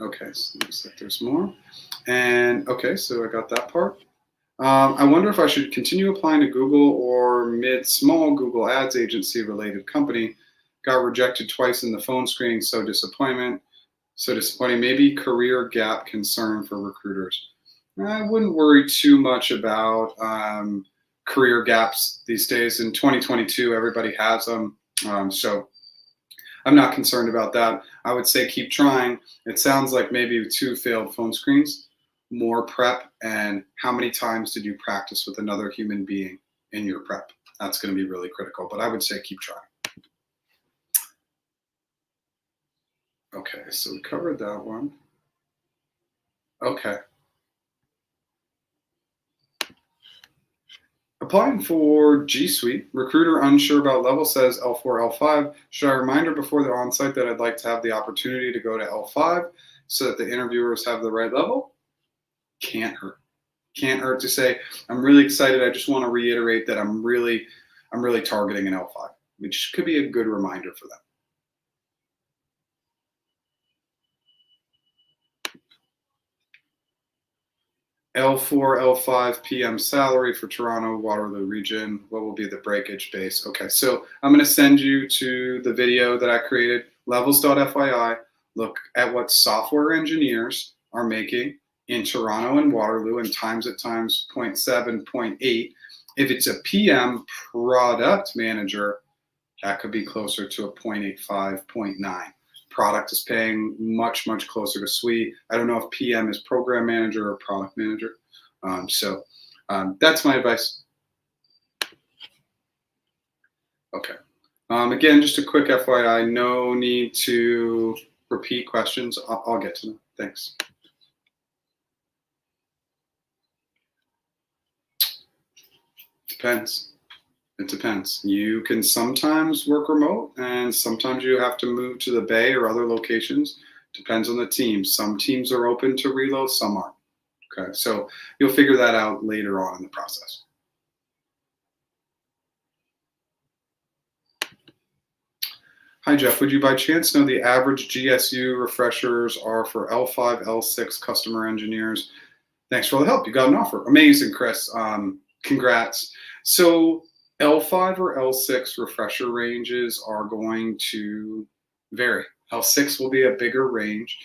Okay, so looks like there's more. And okay, so I got that part. I wonder if I should continue applying to Google or mid-small Google Ads agency related company. Got rejected twice in the phone screening, so disappointment. So disappointing. Maybe career gap concern for recruiters. I wouldn't worry too much about career gaps these days. In 2022, everybody has them. So I'm not concerned about that. I would say keep trying. It sounds like maybe 2 failed phone screens, more prep, and how many times did you practice with another human being in your prep? That's going to be really critical, but I would say keep trying. Okay, so we covered that one. Okay. Applying for G Suite, recruiter unsure about level says L4, L5. Should I remind her before the onsite that I'd like to have the opportunity to go to L5 so that the interviewers have the right level? Can't hurt. Can't hurt to say, I'm really excited. I just want to reiterate that I'm really targeting an L5, which could be a good reminder for them. L4, L5 PM salary for Toronto, Waterloo region. What will be the breakage base? Okay, so I'm going to send you to the video that I created, levels.fyi. Look at what software engineers are making in Toronto and Waterloo, and times at times 0.7, 0.8. If it's a PM product manager, that could be closer to a 0.85, 0.9. Product is paying much, much closer to SWE. I don't know if PM is program manager or product manager. So that's my advice. Okay. Again, just a quick FYI, no need to repeat questions. I'll get to them. Thanks. Depends. It depends. You can sometimes work remote and sometimes you have to move to the Bay or other locations. Depends on the team. Some teams are open to reload, some aren't. Okay, so you'll figure that out later on in the process. Hi, Jeff. Would you by chance know the average GSU refreshers are for L5, L6 customer engineers? Thanks for all the help. You got an offer. Amazing, Chris. Congrats. So L5 or L6 refresher ranges are going to vary. L6 will be a bigger range.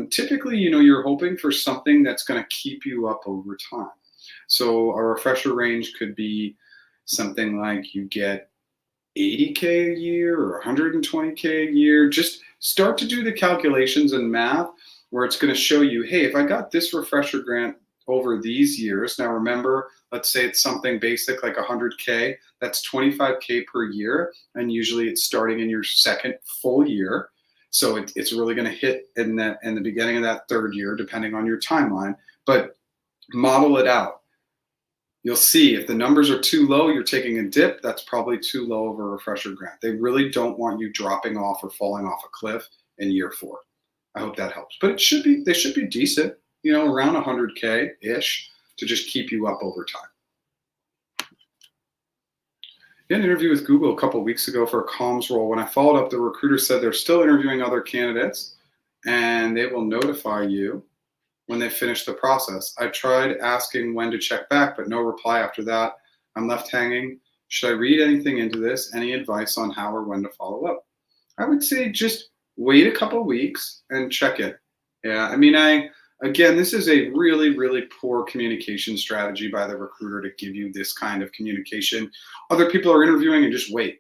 Typically, you're hoping for something that's going to keep you up over time. So a refresher range could be something like you get 80K a year or 120K a year. Just start to do the calculations and math where it's going to show you, hey, if I got this refresher grant over these years, now remember, let's say it's something basic like 100K, that's 25K per year, and usually it's starting in your second full year. So it's really going to hit in the beginning of that third year, depending on your timeline. But model it out. You'll see if the numbers are too low, you're taking a dip. That's probably too low of a refresher grant. They really don't want you dropping off or falling off a cliff in year 4. I hope that helps. But they should be decent, around 100K-ish to just keep you up over time. In an interview with Google a couple of weeks ago for a comms role, when I followed up, the recruiter said they're still interviewing other candidates and they will notify you when they finish the process. I tried asking when to check back, but no reply after that. I'm left hanging. Should I read anything into this? Any advice on how or when to follow up? I would say just wait a couple of weeks and check it. Yeah, again, this is a really, really poor communication strategy by the recruiter to give you this kind of communication. Other people are interviewing and just wait.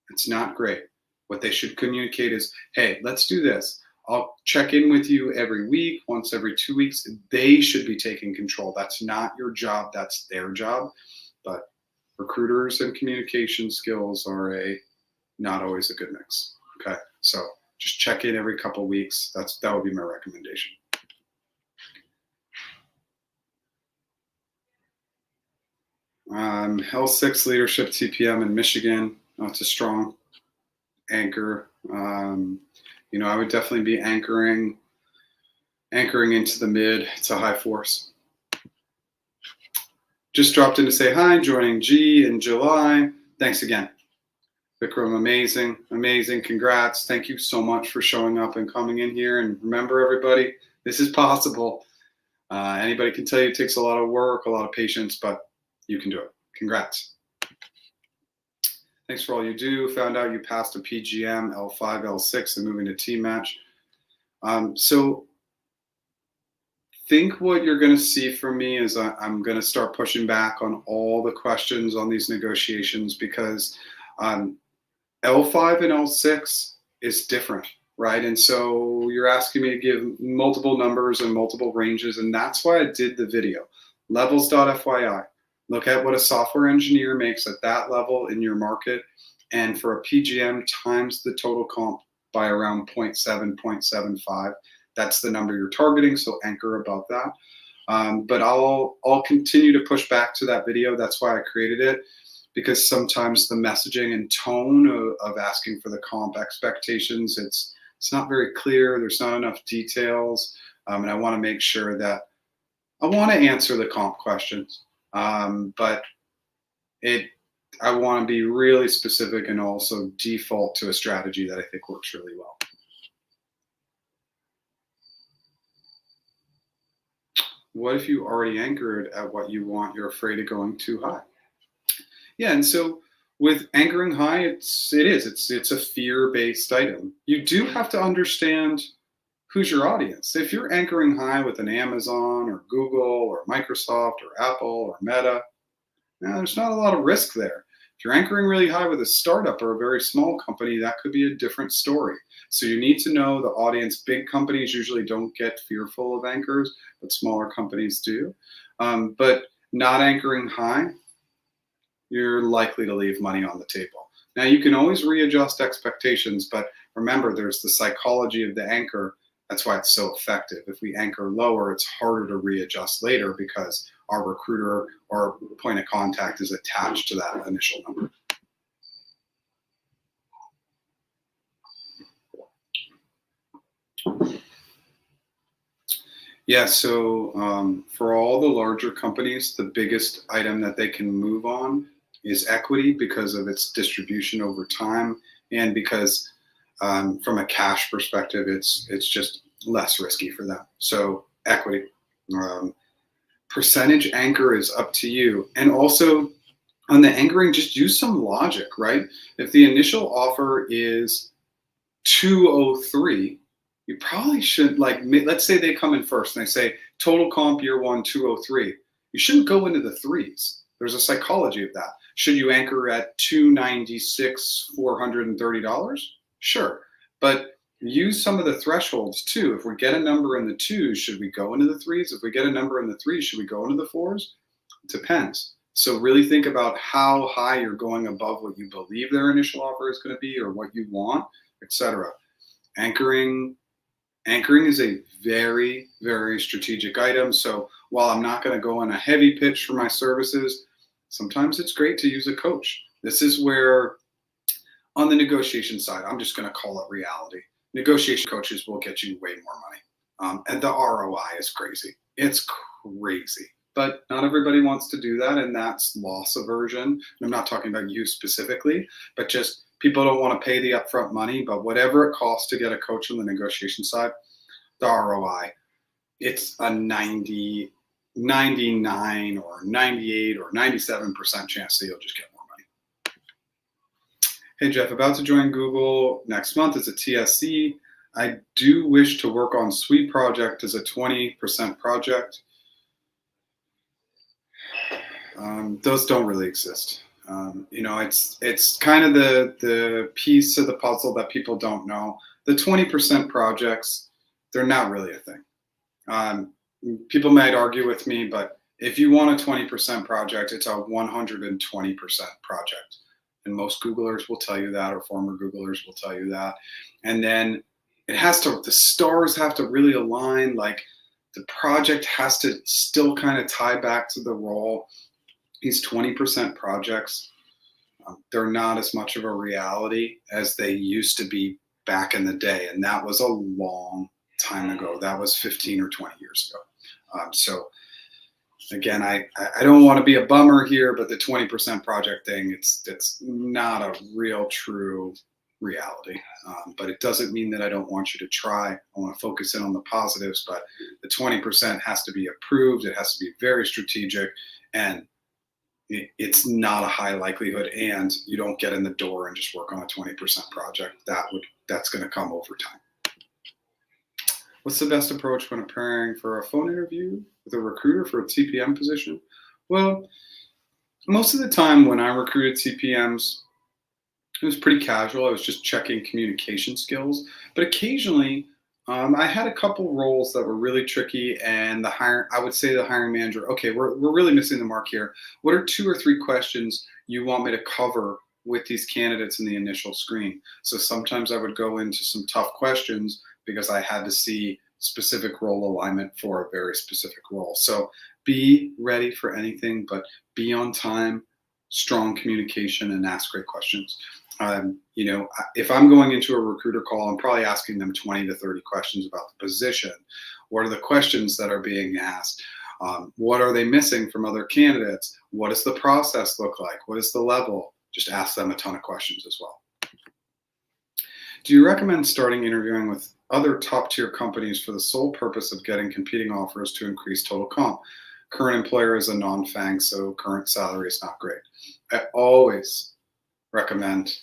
It's not great. What they should communicate is, hey, let's do this. I'll check in with you every week, once every 2 weeks. They should be taking control. That's not your job. That's their job. But recruiters and communication skills are not always a good mix. Okay, so just check in every couple of weeks. That would be my recommendation. L6 leadership TPM in Michigan. It's a strong anchor. I would definitely be anchoring into the mid to high fours. Just dropped in to say hi, joining G in July. Thanks again. Vikram, amazing, amazing. Congrats. Thank you so much for showing up and coming in here. And remember, everybody, this is possible. Anybody can tell you it takes a lot of work, a lot of patience, but you can do it. Congrats. Thanks for all you do. Found out you passed a PGM, L5, L6, and moving to team match. So think what you're going to see from me is I'm going to start pushing back on all the questions on these negotiations, because L5 and L6 is different, right? And so you're asking me to give multiple numbers and multiple ranges, and that's why I did the video. Levels.fyi. Look at what a software engineer makes at that level in your market, and for a PGM times the total comp by around 0.7, 0.75. That's the number you're targeting, so anchor about that. But I'll continue to push back to that video. That's why I created it, because sometimes the messaging and tone of asking for the comp expectations, it's not very clear. There's not enough details, and I want to make sure that I want to answer the comp questions. But I want to be really specific and also default to a strategy that I think works really well. What if you already anchored at what you want? You're afraid of going too high. Yeah, and so with anchoring high, it's a fear-based item. You do have to understand who's your audience. If you're anchoring high with an Amazon or Google or Microsoft or Apple or Meta, there's not a lot of risk there. If you're anchoring really high with a startup or a very small company, that could be a different story. So you need to know the audience. Big companies usually don't get fearful of anchors, but smaller companies do. But not anchoring high, you're likely to leave money on the table. Now, you can always readjust expectations, but remember, there's the psychology of the anchor. That's why it's so effective. If we anchor lower, it's harder to readjust later because our recruiter or point of contact is attached to that initial number. Yeah, so for all the larger companies, the biggest item that they can move on is equity because of its distribution over time, and because from a cash perspective, it's just less risky for them. So equity. Percentage anchor is up to you. And also on the anchoring, just use some logic, right? If the initial offer is 203, you probably should, let's say they come in first and they say total comp year one 203. You shouldn't go into the threes. There's a psychology of that. Should you anchor at 296, $430? Sure, but use some of the thresholds too. If we get a number in the twos, should we go into the threes? If we get a number in the threes, should we go into the fours? It depends. So really think about how high you're going above what you believe their initial offer is going to be or what you want, etc. Anchoring is a very, very strategic item. So while I'm not going to go on a heavy pitch for my services, sometimes it's great to use a coach. This is where, on the negotiation side, I'm just going to call it reality. Negotiation coaches will get you way more money. And the ROI is crazy. It's crazy. But not everybody wants to do that, and that's loss aversion. I'm not talking about you specifically, but just people don't want to pay the upfront money, but whatever it costs to get a coach on the negotiation side, the ROI, it's a 90, 99 or 98 or 97% chance that you'll just get more money. Hey, Jeff, about to join Google next month as a TSC. I do wish to work on SWE project as a 20% project. Those don't really exist. It's kind of the piece of the puzzle that people don't know. The 20% projects, they're not really a thing. People might argue with me, but if you want a 20% project, it's a 120% project. And most Googlers will tell you that, or former Googlers will tell you that. And then the stars have to really align, like the project has to still kind of tie back to the role. These 20% projects, they're not as much of a reality as they used to be back in the day, and that was a long time ago. That was 15 or 20 years ago. So again, I don't want to be a bummer here, but the 20% project thing, it's not a real true reality. But it doesn't mean that I don't want you to try. I want to focus in on the positives, but the 20% has to be approved. It has to be very strategic, and it's not a high likelihood, and you don't get in the door and just work on a 20% project. That's going to come over time. What's the best approach when preparing for a phone interview with a recruiter for a TPM position? Well, most of the time when I recruited TPMs, it was pretty casual. I was just checking communication skills. But occasionally, I had a couple roles that were really tricky, and I would say to the hiring manager, okay, we're really missing the mark here. What are 2 or 3 questions you want me to cover with these candidates in the initial screen? So sometimes I would go into some tough questions because I had to see specific role alignment for a very specific role. So be ready for anything, but be on time, strong communication, and ask great questions. If I'm going into a recruiter call, I'm probably asking them 20 to 30 questions about the position. What are the questions that are being asked? What are they missing from other candidates? What does the process look like? What is the level? Just ask them a ton of questions as well. Do you recommend starting interviewing with other top-tier companies for the sole purpose of getting competing offers to increase total comp? Current employer is a non-FAANG, so current salary is not great. I always recommend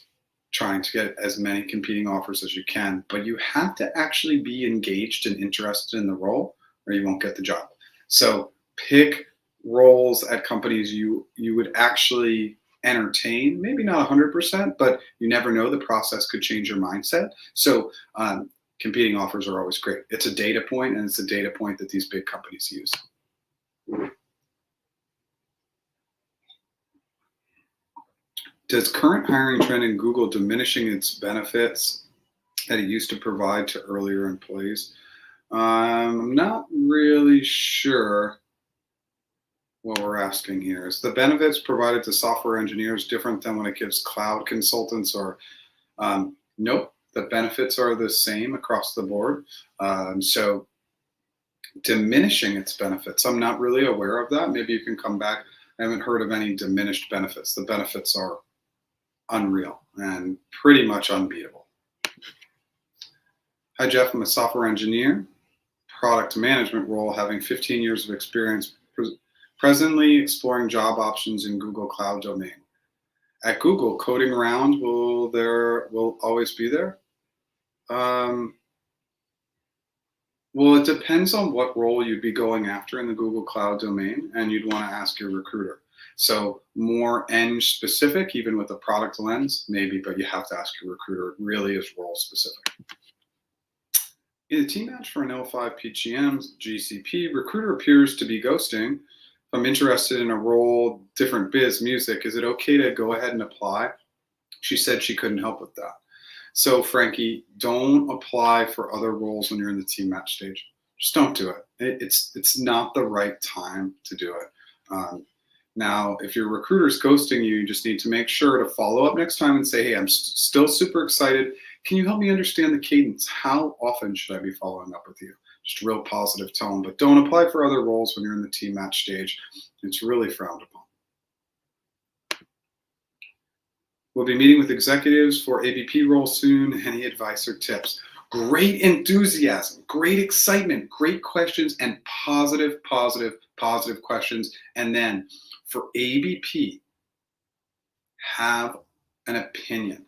trying to get as many competing offers as you can, but you have to actually be engaged and interested in the role, or you won't get the job. So pick roles at companies you would actually entertain, maybe not 100%, but you never know, the process could change your mindset. So competing offers are always great. It's a data point, and it's a data point that these big companies use. Does current hiring trend in Google diminishing its benefits that it used to provide to earlier employees? I'm not really sure what we're asking here. Is the benefits provided to software engineers different than when it gives cloud consultants, or nope, the benefits are the same across the board. So diminishing its benefits, I'm not really aware of that. Maybe you can come back. I haven't heard of any diminished benefits. The benefits are unreal and pretty much unbeatable. Hi, Jeff. I'm a software engineer, product management role, having 15 years of experience, presently exploring job options in Google Cloud domain. At Google, coding around will always be there. Well, it depends on what role you'd be going after in the Google Cloud domain, and you'd want to ask your recruiter. So more Eng specific, even with a product lens, maybe, but you have to ask your recruiter. It really is role specific. In the team match for an L5 PGM GCP, recruiter appears to be ghosting. If I'm interested in a role, different biz, music, is it okay to go ahead and apply? She said she couldn't help with that. So Frankie, don't apply for other roles when you're in the team match stage. Just don't do it. It's not the right time to do it. Now, if your recruiter's ghosting you, you just need to make sure to follow up next time and say, hey, I'm still super excited. Can you help me understand the cadence? How often should I be following up with you? Just a real positive tone, but don't apply for other roles when you're in the team match stage. It's really frowned upon. We'll be meeting with executives for AVP role soon. Any advice or tips? Great enthusiasm, great excitement, great questions, and positive questions. And then for AVP, have an opinion,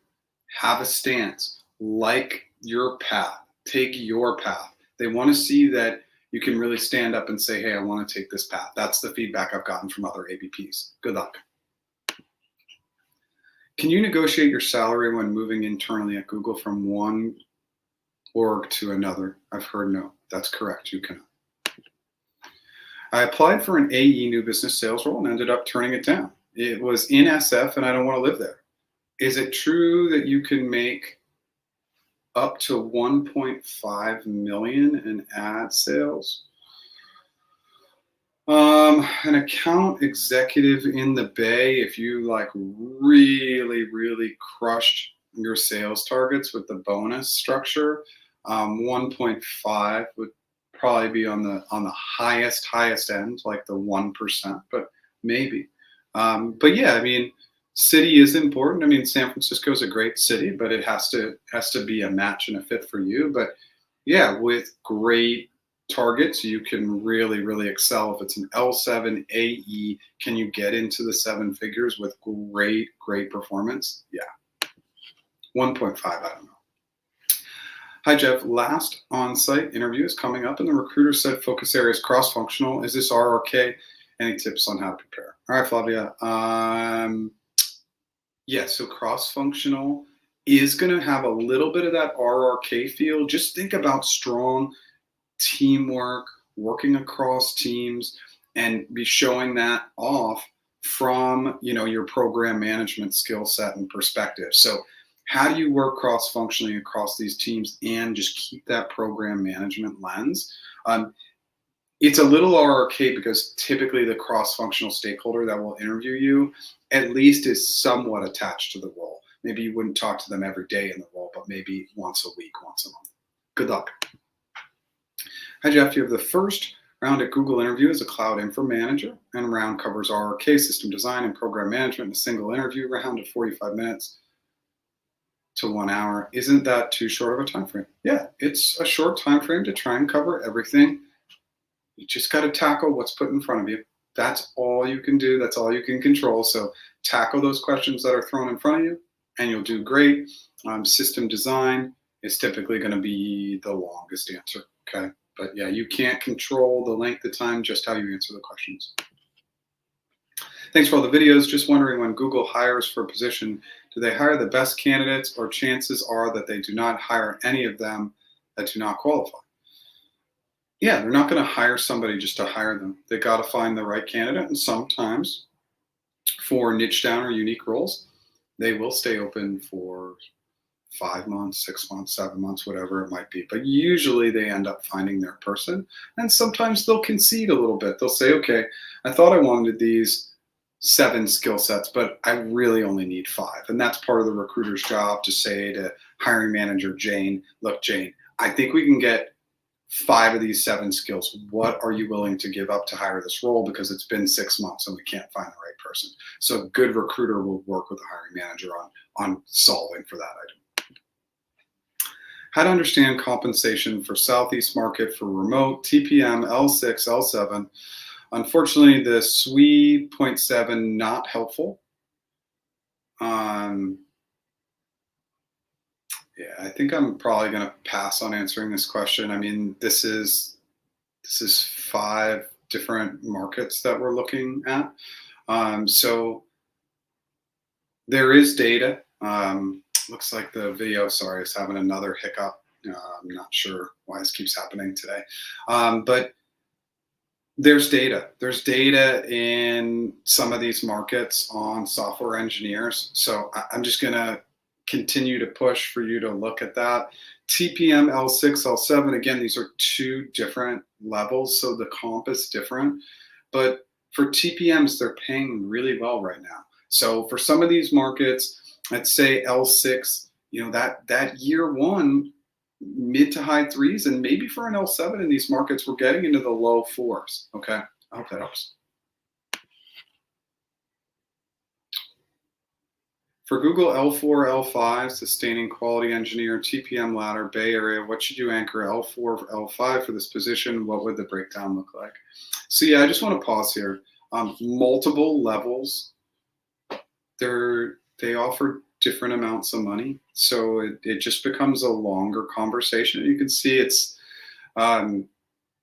have a stance, like your path, take your path. They want to see that you can really stand up and say, hey, I want to take this path. That's the feedback I've gotten from other AVPs. Good luck. Can you negotiate your salary when moving internally at Google from one org to another? I've heard no. That's correct. You cannot. I applied for an AE new business sales role and ended up turning it down. It was in SF and I don't want to live there. Is it true that you can make up to 1.5 million in ad sales? An account executive in the Bay, if you like really crushed your sales targets with the bonus structure. 1.5 would probably be on the highest end, like the 1%, but maybe. But yeah, I mean, city is important. I mean, San Francisco is a great city, but it has to be a match and a fit for you. But yeah, with great targets, you can really excel. If it's an L7 AE, can you get into the 7 figures with great performance? Yeah. 1.5, I don't know. Hi, Jeff. Last on-site interview is coming up, and the recruiter said focus area is cross-functional. Is this RRK? Any tips on how to prepare? All right, Flavia. Yeah, so cross-functional is going to have a little bit of that RRK feel. Just think about strong teamwork, working across teams, and be showing that off from, you know, your program management skill set and perspective. So how do you work cross-functionally across these teams and just keep that program management lens? It's a little RRK because typically the cross-functional stakeholder that will interview you at least is somewhat attached to the role. Maybe you wouldn't talk to them every day in the role, but maybe once a week, once a month. Good luck. Hi, Jeff. You have the first round at Google interview as a cloud infra manager, and round covers RRK, system design, and program management in a single interview round of 45 minutes to 1 hour. Isn't that too short of a time frame? Yeah, it's a short time frame to try and cover everything. You just got to tackle what's put in front of you. That's all you can do. That's all you can control. So tackle those questions that are thrown in front of you, and you'll do great. System design is typically going to be the longest answer. Okay. But yeah, you can't control the length of time, just how you answer the questions. Thanks for all the videos. Just wondering, when Google hires for a position, do they hire the best candidates, or chances are that they do not hire any of them that do not qualify? Yeah, they're not going to hire somebody just to hire them. They got to find the right candidate. And sometimes for niche down or unique roles, they will stay open for 5 months, 6 months, 7 months, whatever it might be. But usually they end up finding their person. And sometimes they'll concede a little bit. They'll say, okay, I thought I wanted these 7 skill sets, but I really only need 5. And that's part of the recruiter's job, to say to hiring manager Jane, look, Jane, I think we can get 5 of these 7 skills. What are you willing to give up to hire this role? Because it's been 6 months and we can't find the right person. So a good recruiter will work with the hiring manager on solving for that item. How to understand compensation for Southeast market for remote, TPM, L6, L7. Unfortunately, the SWE 0.7 not helpful. Yeah, I think I'm probably going to pass on answering this question. I mean, this is 5 different markets that we're looking at. So there is data. Looks like the video, sorry, is having another hiccup. I'm not sure why this keeps happening today. But there's data. There's data in some of these markets on software engineers. So I'm just going to continue to push for you to look at that. TPM, L6, L7, again, these are 2 different levels, so the comp is different. But for TPMs, they're paying really well right now. So for some of these markets, let's say L6, you know, that year 1, mid to high 3s, and maybe for an L7 in these markets, we're getting into the low 4s. Okay, I hope that helps. For Google L4, L5, sustaining quality engineer, TPM ladder, Bay Area, what should you anchor L4, L5 for this position? What would the breakdown look like? So yeah, I just want to pause here. Multiple levels, they offer different amounts of money. So it just becomes a longer conversation. You can see it's, I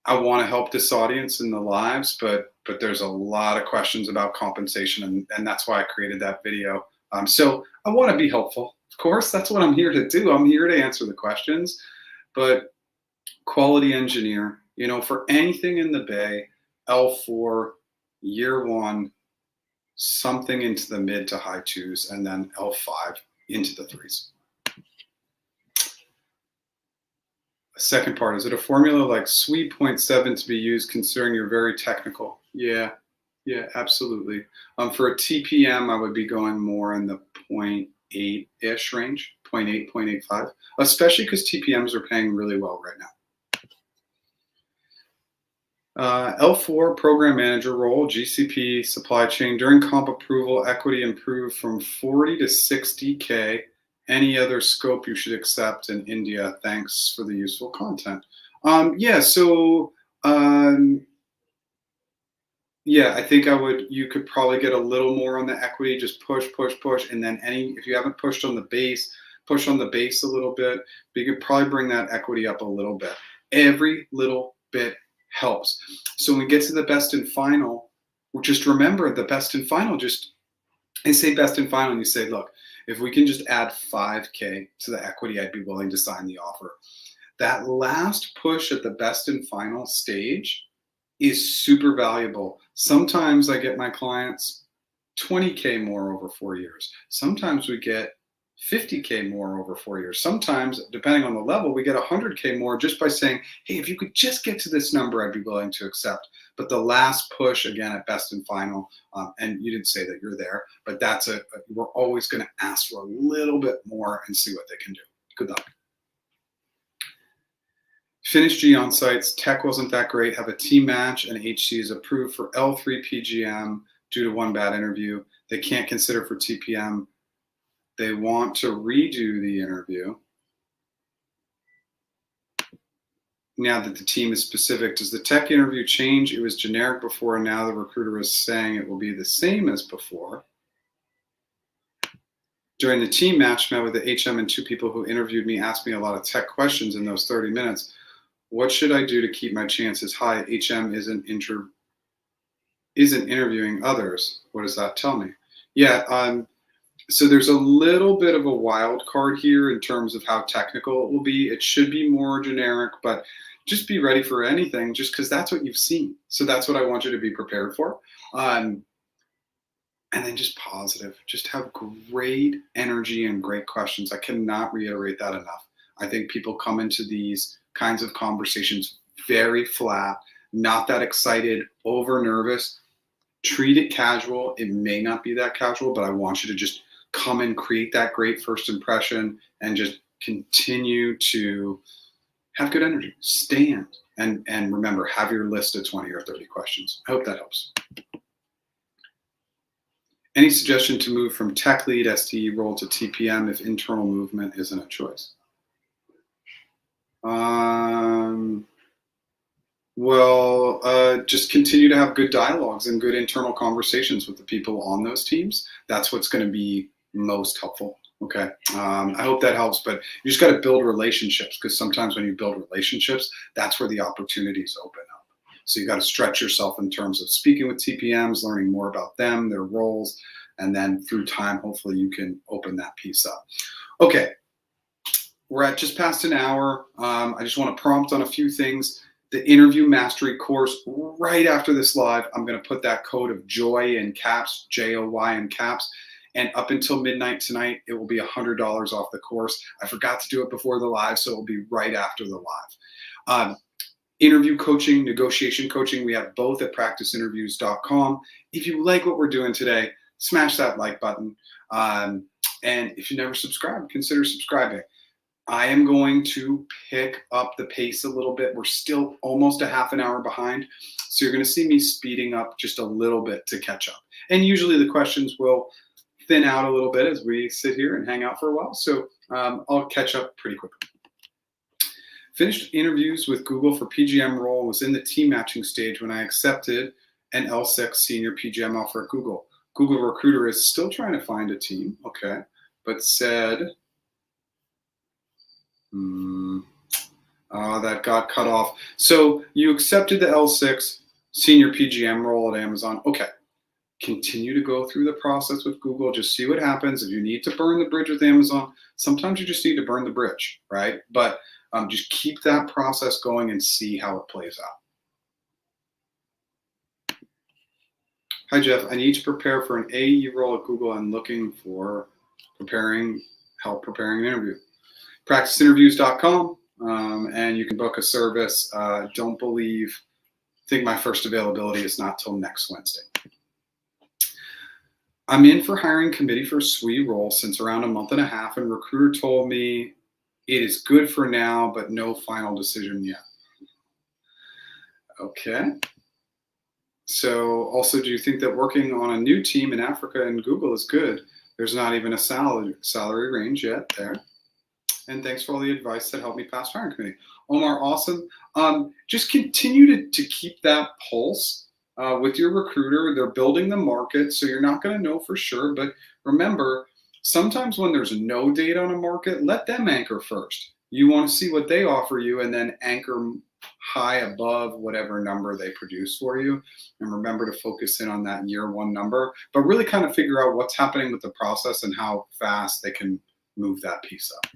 want to help this audience in the lives, but there's a lot of questions about compensation, and that's why I created that video. So I want to be helpful. Of course, that's what I'm here to do. I'm here to answer the questions. But quality engineer, you know, for anything in the Bay, L4, year 1, something into the mid to high 2s, and then L5 into the 3s. The second part, is it a formula like SWE 0.7 to be used considering you're very technical? Yeah. Yeah, absolutely. For a TPM, I would be going more in the 0.8-ish range, 0.8, 0.85, especially because TPMs are paying really well right now. L4 program manager role, GCP, supply chain. During comp approval, equity improved from 40 to 60K. Any other scope you should accept in India? Thanks for the useful content. Yeah, I think you could probably get a little more on the equity, just push, and then if you haven't pushed on the base, push on the base a little bit, but you could probably bring that equity up a little bit. Every little bit helps. So when we get to the best and final, just remember the best and final, I say best and final, and you say, look, if we can just add 5K to the equity, I'd be willing to sign the offer. That last push at the best and final stage is super valuable. Sometimes I get my clients 20K more over 4 years. Sometimes we get 50K more over 4 years. Sometimes, depending on the level, we get 100K more just by saying, hey, if you could just get to this number, I'd be willing to accept. But the last push, again, at best and final, and you didn't say that you're there, but we're always going to ask for a little bit more and see what they can do. Good luck. Finished G onsites, tech wasn't that great, have a team match, and HC is approved for L3 PGM due to one bad interview. They can't consider for TPM. They want to redo the interview. Now that the team is specific, does the tech interview change? It was generic before, and now the recruiter is saying it will be the same as before. During the team match, met with the HM and 2 people who interviewed me, asked me a lot of tech questions in those 30 minutes. What should I do to keep my chances high? HM isn't interviewing others. What does that tell me? Yeah, so there's a little bit of a wild card here in terms of how technical it will be. It should be more generic, but just be ready for anything just because that's what you've seen. So that's what I want you to be prepared for. And then just positive. Just have great energy and great questions. I cannot reiterate that enough. I think people come into these kinds of conversations very flat, not that excited, over nervous. Treat it casual. It may not be that casual, but I want you to just come and create that great first impression and just continue to have good energy. Stand and remember, have your list of 20 or 30 questions. I hope that helps. Any suggestion to move from tech lead STE role to TPM if internal movement isn't a choice? Just continue to have good dialogues and good internal conversations with the people on those teams. That's what's going to be most helpful. Okay. I hope that helps, but you just got to build relationships, because sometimes when you build relationships, that's where the opportunities open up. So you got to stretch yourself in terms of speaking with TPMs, learning more about them, their roles, and then through time, hopefully you can open that piece up. Okay. We're at just past an hour. I just want to prompt on a few things. The interview mastery course, right after this live, I'm going to put that code of JOY in caps, JOY in caps. And up until midnight tonight, it will be $100 off the course. I forgot to do it before the live, so it will be right after the live. Interview coaching, negotiation coaching, we have both at practiceinterviews.com. If you like what we're doing today, smash that like button. And if you never subscribed, consider subscribing. I am going to pick up the pace a little bit. We're still almost a half an hour behind. So you're going to see me speeding up just a little bit to catch up. And usually the questions will thin out a little bit as we sit here and hang out for a while. So I'll catch up pretty quickly. Finished interviews with Google for PGM role, was in the team matching stage when I accepted an L6 senior PGM offer at Google. Google recruiter is still trying to find a team, okay, but said, that got cut off. So you accepted the L6 senior PGM role at Amazon. Okay. Continue to go through the process with Google. Just see what happens. If you need to burn the bridge with Amazon, sometimes you just need to burn the bridge, right? But just keep that process going and see how it plays out. Hi, Jeff. I need to prepare for an AE role at Google. I'm looking for help preparing an interview. Practiceinterviews.com, and you can book a service. I think my first availability is not till next Wednesday. I'm in for hiring committee for SWE role since around a month and a half, and recruiter told me it is good for now, but no final decision yet. Okay. So also, do you think that working on a new team in Africa and Google is good? There's not even a salary range yet there. And thanks for all the advice that helped me pass hiring committee. Omar, awesome. Just continue to keep that pulse with your recruiter. They're building the market, so you're not going to know for sure. But remember, sometimes when there's no data on a market, let them anchor first. You want to see what they offer you and then anchor high above whatever number they produce for you. And remember to focus in on that year one number, but really kind of figure out what's happening with the process and how fast they can move that piece up.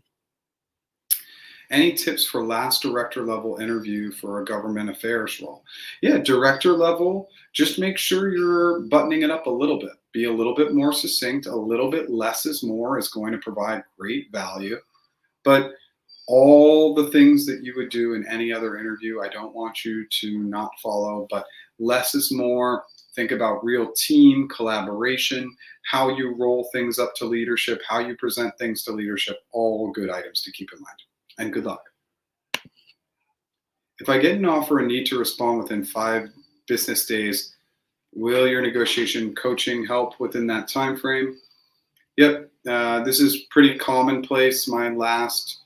Any tips for last director level interview for a government affairs role? Yeah, director level, just make sure you're buttoning it up a little bit. Be a little bit more succinct. A little bit less is more is going to provide great value. But all the things that you would do in any other interview, I don't want you to not follow, but less is more. Think about real team collaboration, how you roll things up to leadership, how you present things to leadership, all good items to keep in mind. And good luck. If I get an offer and need to respond within 5 business days, will your negotiation coaching help within that time frame? Yep, this is pretty commonplace. My last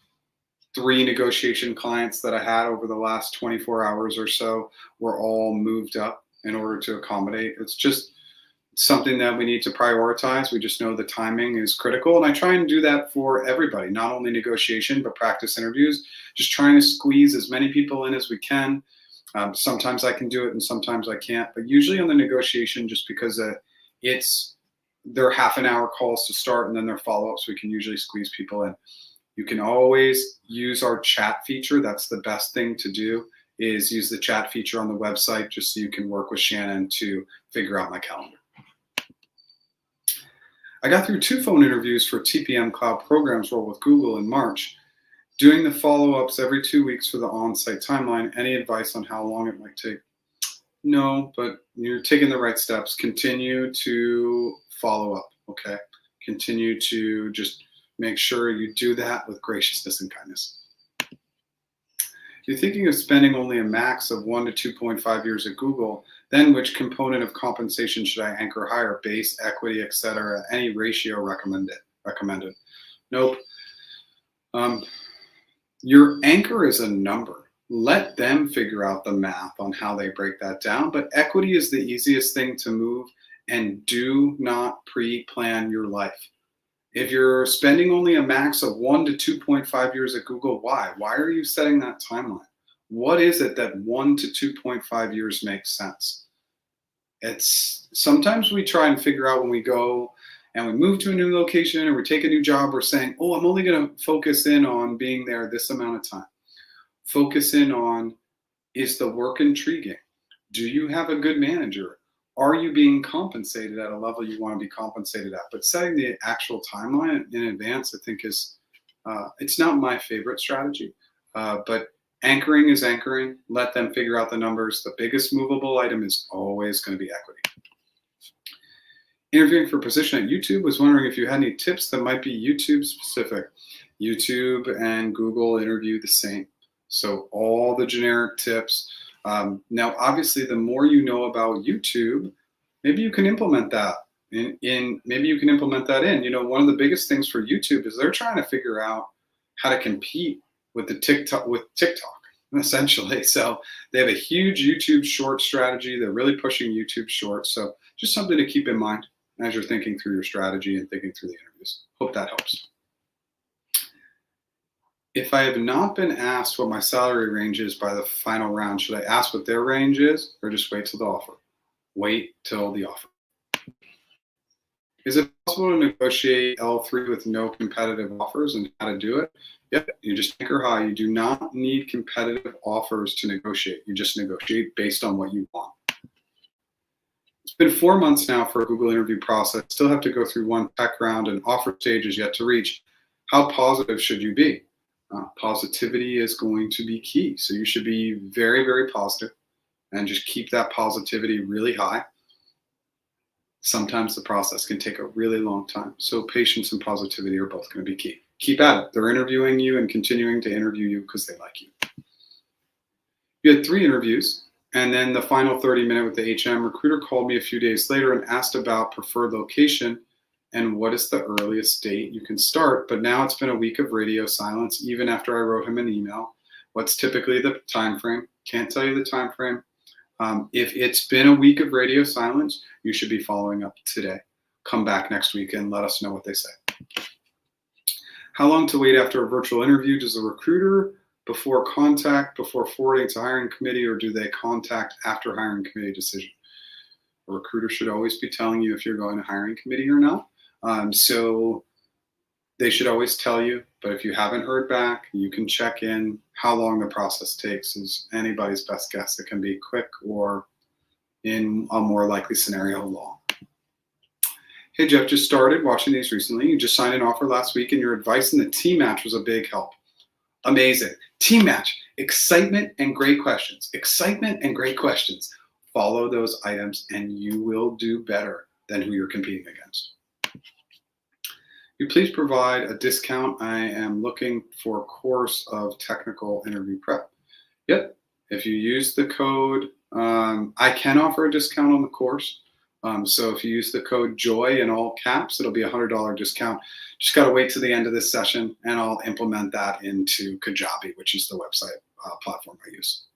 3 negotiation clients that I had over the last 24 hours or so were all moved up in order to accommodate. It's just something that we need to prioritize. We just know the timing is critical. And I try and do that for everybody, not only negotiation, but practice interviews, just trying to squeeze as many people in as we can. Sometimes I can do it and sometimes I can't, but usually on the negotiation, just because they're half an hour calls to start and then they're follow-ups, we can usually squeeze people in. You can always use our chat feature. That's the best thing to do, is use the chat feature on the website just so you can work with Shannon to figure out my calendar. I got through 2 phone interviews for TPM Cloud Programs role with Google in March. Doing the follow-ups every 2 weeks for the on-site timeline. Any advice on how long it might take? No, but you're taking the right steps. Continue to follow up, okay? Continue to just make sure you do that with graciousness and kindness. You're thinking of spending only a max of 1 to 2.5 years at Google, then which component of compensation should I anchor higher? Base, equity, etc. Any ratio recommended? Nope. Your anchor is a number. Let them figure out the math on how they break that down, but equity is the easiest thing to move, and do not pre-plan your life. If you're spending only a max of 1 to 2.5 years at Google, why? Why are you setting that timeline? What is it that 1 to 2.5 years makes sense? It's sometimes we try and figure out when we go and we move to a new location or we take a new job, we're saying, oh, I'm only going to focus in on being there this amount of time. Focus in on, is the work intriguing? Do you have a good manager? Are you being compensated at a level you want to be compensated at? But setting the actual timeline in advance, I think is, it's not my favorite strategy, but anchoring is anchoring. Let them figure out the numbers. The biggest movable item is always going to be equity. Interviewing for position at YouTube, was wondering if you had any tips that might be YouTube specific. YouTube and Google interview the same. So all the generic tips. Now, obviously, the more you know about YouTube, maybe you can implement that in. You know, one of the biggest things for YouTube is they're trying to figure out how to compete with TikTok, essentially. So they have a huge YouTube short strategy. They're really pushing YouTube shorts. So just something to keep in mind as you're thinking through your strategy and thinking through the interviews. Hope that helps. If I have not been asked what my salary range is by the final round, should I ask what their range is or just wait till the offer? Wait till the offer. Is it possible to negotiate L3 with no competitive offers, and how to do it? Yep, you just anchor high. You do not need competitive offers to negotiate. You just negotiate based on what you want. It's been 4 months now for a Google interview process. Still have to go through 1 tech round and offer stage is yet to reach. How positive should you be? Positivity is going to be key. So you should be very, very positive and just keep that positivity really high. Sometimes the process can take a really long time. So patience and positivity are both going to be key. Keep at it. They're interviewing you and continuing to interview you because they like you. You had 3 interviews, and then the final 30-minute with the HM. Recruiter called me a few days later and asked about preferred location and what is the earliest date you can start. But now it's been a week of radio silence, even after I wrote him an email. What's typically the time frame? Can't tell you the time frame. If it's been a week of radio silence, you should be following up today. Come back next week and let us know what they say. How long to wait after a virtual interview? Does a recruiter before forwarding to hiring committee, or do they contact after hiring committee decision? A recruiter should always be telling you if you're going to hiring committee or not. So they should always tell you, but if you haven't heard back, you can check in. How long the process takes is anybody's best guess. It can be quick or, in a more likely scenario, long. Hey, Jeff, just started watching these recently. You just signed an offer last week, and your advice in the team match was a big help. Amazing. Team match, excitement and great questions. Excitement and great questions. Follow those items and you will do better than who you're competing against. You please provide a discount. I am looking for a course of technical interview prep. Yep. If you use the code, I can offer a discount on the course. So if you use the code JOY in all caps, it'll be a $100 discount. Just got to wait to the end of this session and I'll implement that into Kajabi, which is the website platform I use.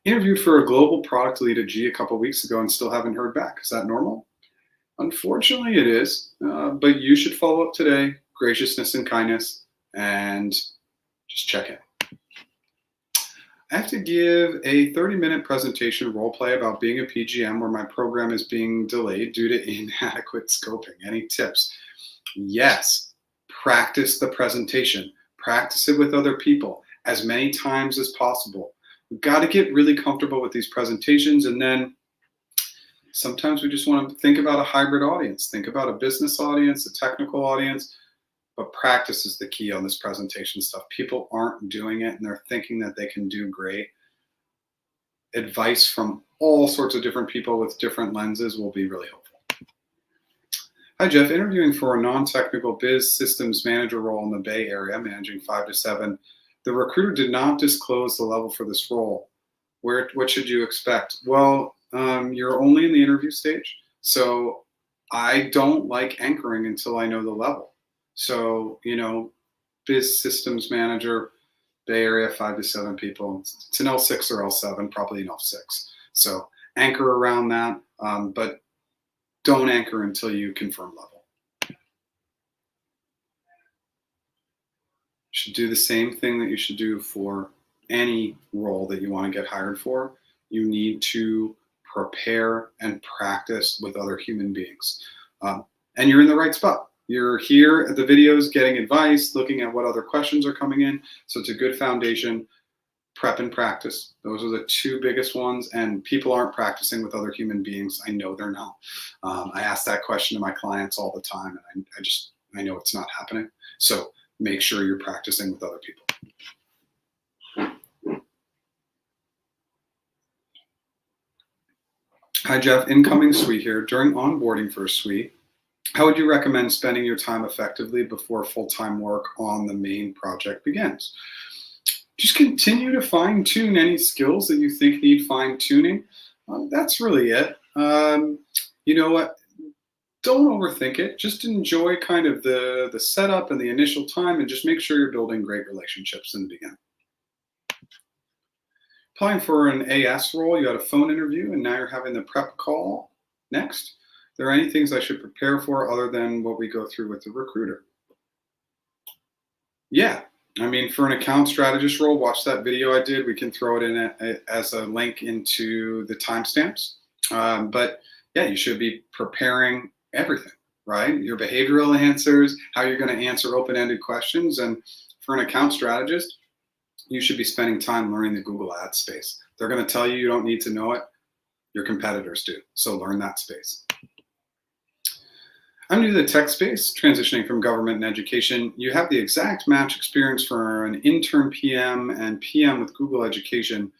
Interviewed for a global product lead at G a couple of weeks ago and still haven't heard back. Is that normal? Unfortunately, it is, but you should follow up today. Graciousness and kindness, and just check in. I have to give a 30-minute presentation role play about being a PGM where my program is being delayed due to inadequate scoping. Any tips? Yes. Practice the presentation. Practice it with other people as many times as possible. We've got to get really comfortable with these presentations, and then sometimes we just want to think about a hybrid audience. Think about a business audience, a technical audience. But practice is the key on this presentation stuff. People aren't doing it and they're thinking that they can do great. Advice from all sorts of different people with different lenses will be really helpful. Hi, Jeff. Interviewing for a non-technical biz systems manager role in the Bay Area, managing 5 to 7. The recruiter did not disclose the level for this role. What should you expect? Well, you're only in the interview stage. So I don't like anchoring until I know the level. So, biz systems manager, Bay Area, 5 to 7 people. It's an L6 or L7, probably an L6. So anchor around that, but don't anchor until you confirm level. You should do the same thing that you should do for any role that you want to get hired for. You need to prepare and practice with other human beings. And you're in the right spot. You're here at the videos getting advice, looking at what other questions are coming in. So it's a good foundation. Prep and practice. Those are the 2 biggest ones. And people aren't practicing with other human beings. I know they're not. I ask that question to my clients all the time, and I know it's not happening. So make sure you're practicing with other people. Hi, Jeff. Incoming SWE here. During onboarding for a SWE, how would you recommend spending your time effectively before full-time work on the main project begins? Just continue to fine-tune any skills that you think need fine-tuning. That's really it. You know what? Don't overthink it. Just enjoy kind of the setup and the initial time, and just make sure you're building great relationships in the beginning. Applying for an AS role, you had a phone interview, and now you're having the prep call next. Are there any things I should prepare for other than what we go through with the recruiter? Yeah, I mean, for an account strategist role, watch that video I did. We can throw it in as a link into the timestamps. But yeah, you should be preparing everything, right? Your behavioral answers, how you're going to answer open-ended questions. And for an account strategist, you should be spending time learning the Google Ads space. They're going to tell you you don't need to know it. Your competitors do. So learn that space. I'm new to the tech space, transitioning from government and education. You have the exact match experience for an intern PM and PM with Google Education.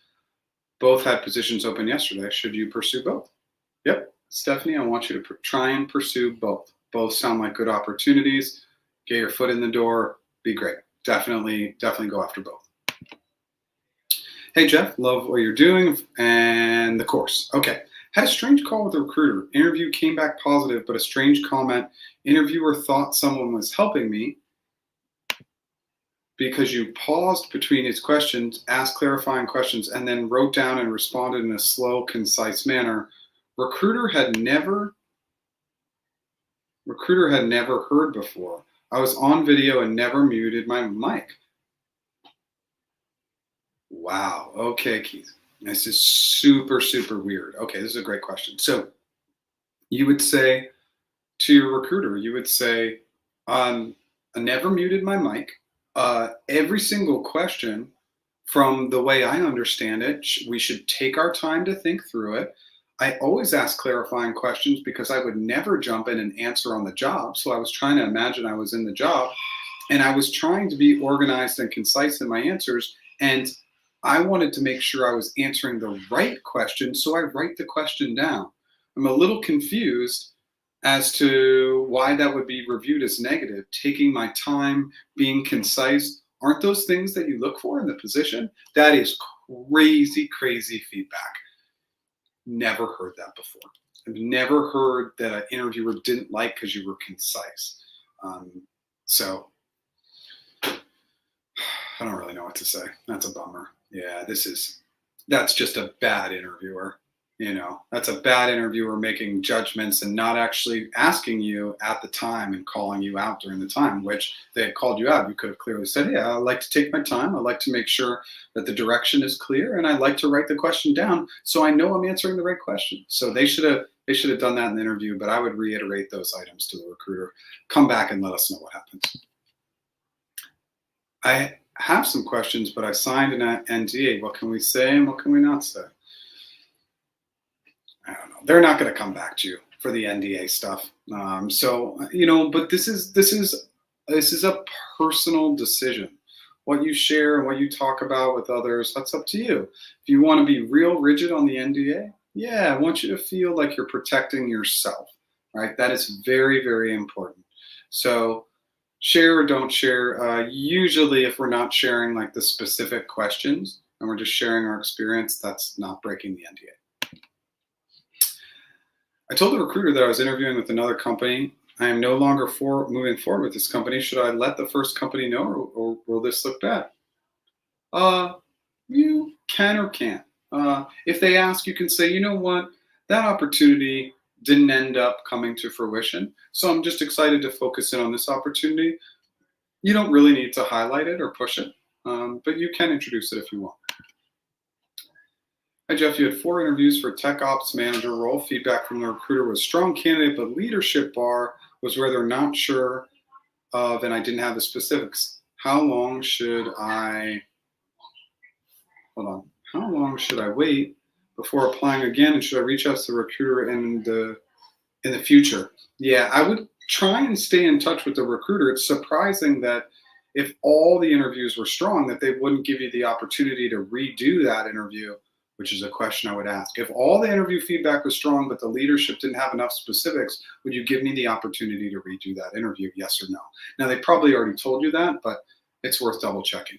Both had positions open yesterday. Should you pursue both? Yep. Stephanie, I want you to try and pursue both. Both sound like good opportunities. Get your foot in the door. Be great. Definitely go after both. Hey, Jeff, love what you're doing and the course. Okay. Had a strange call with a recruiter. Interview came back positive, but a strange comment. Interviewer thought someone was helping me because you paused between his questions, asked clarifying questions, and then wrote down and responded in a slow, concise manner. Recruiter had never heard before. I was on video and never muted my mic. Wow. Okay, Keith. This is super, super weird. Okay, this is a great question. So you would say to your recruiter, you would say, I never muted my mic. Every single question, from the way I understand it, we should take our time to think through it. I always ask clarifying questions because I would never jump in and answer on the job. So I was trying to imagine I was in the job, and I was trying to be organized and concise in my answers. And I wanted to make sure I was answering the right question. So I write the question down. I'm a little confused as to why that would be reviewed as negative. Taking my time, being concise, aren't those things that you look for in the position? That is crazy, crazy feedback. Never heard that before. I've never heard that an interviewer didn't like because you were concise. So I don't really know what to say. That's a bummer. Yeah, that's just a bad interviewer. You know, that's a bad interviewer making judgments and not actually asking you at the time and calling you out during the time, which they had called you out. You could have clearly said, yeah, I like to take my time. I like to make sure that the direction is clear, and I like to write the question down so I know I'm answering the right question. So they should have done that in the interview, but I would reiterate those items to the recruiter. Come back and let us know what happens. I have some questions, but I signed an NDA. What can we say and what can we not say? I don't know. They're not going to come back to you for the NDA stuff. So, you know, but this is a personal decision. What you share and what you talk about with others, that's up to you. If you want to be real rigid on the NDA, yeah, I want you to feel like you're protecting yourself, right? That is very, very important. So share or don't share. Usually if we're not sharing like the specific questions and we're just sharing our experience, that's not breaking the NDA. I told the recruiter that I was interviewing with another company. I am no longer moving forward with this company. Should I let the first company know, or will this look bad? You can or can't. If they ask, you can say, you know what, that opportunity didn't end up coming to fruition, so I'm just excited to focus in on this opportunity. You don't really need to highlight it or push it, but you can introduce it if you want. Hi, Jeff. You had 4 interviews for tech ops manager role. Feedback from the recruiter was strong candidate, but leadership bar was where they're not sure of, and I didn't have the specifics. How long should I wait before applying again, and should I reach out to the recruiter in the future? Yeah, I would try and stay in touch with the recruiter. It's surprising that if all the interviews were strong, that they wouldn't give you the opportunity to redo that interview, which is a question I would ask. If all the interview feedback was strong, but the leadership didn't have enough specifics, would you give me the opportunity to redo that interview, yes or no? Now, they probably already told you that, but it's worth double checking.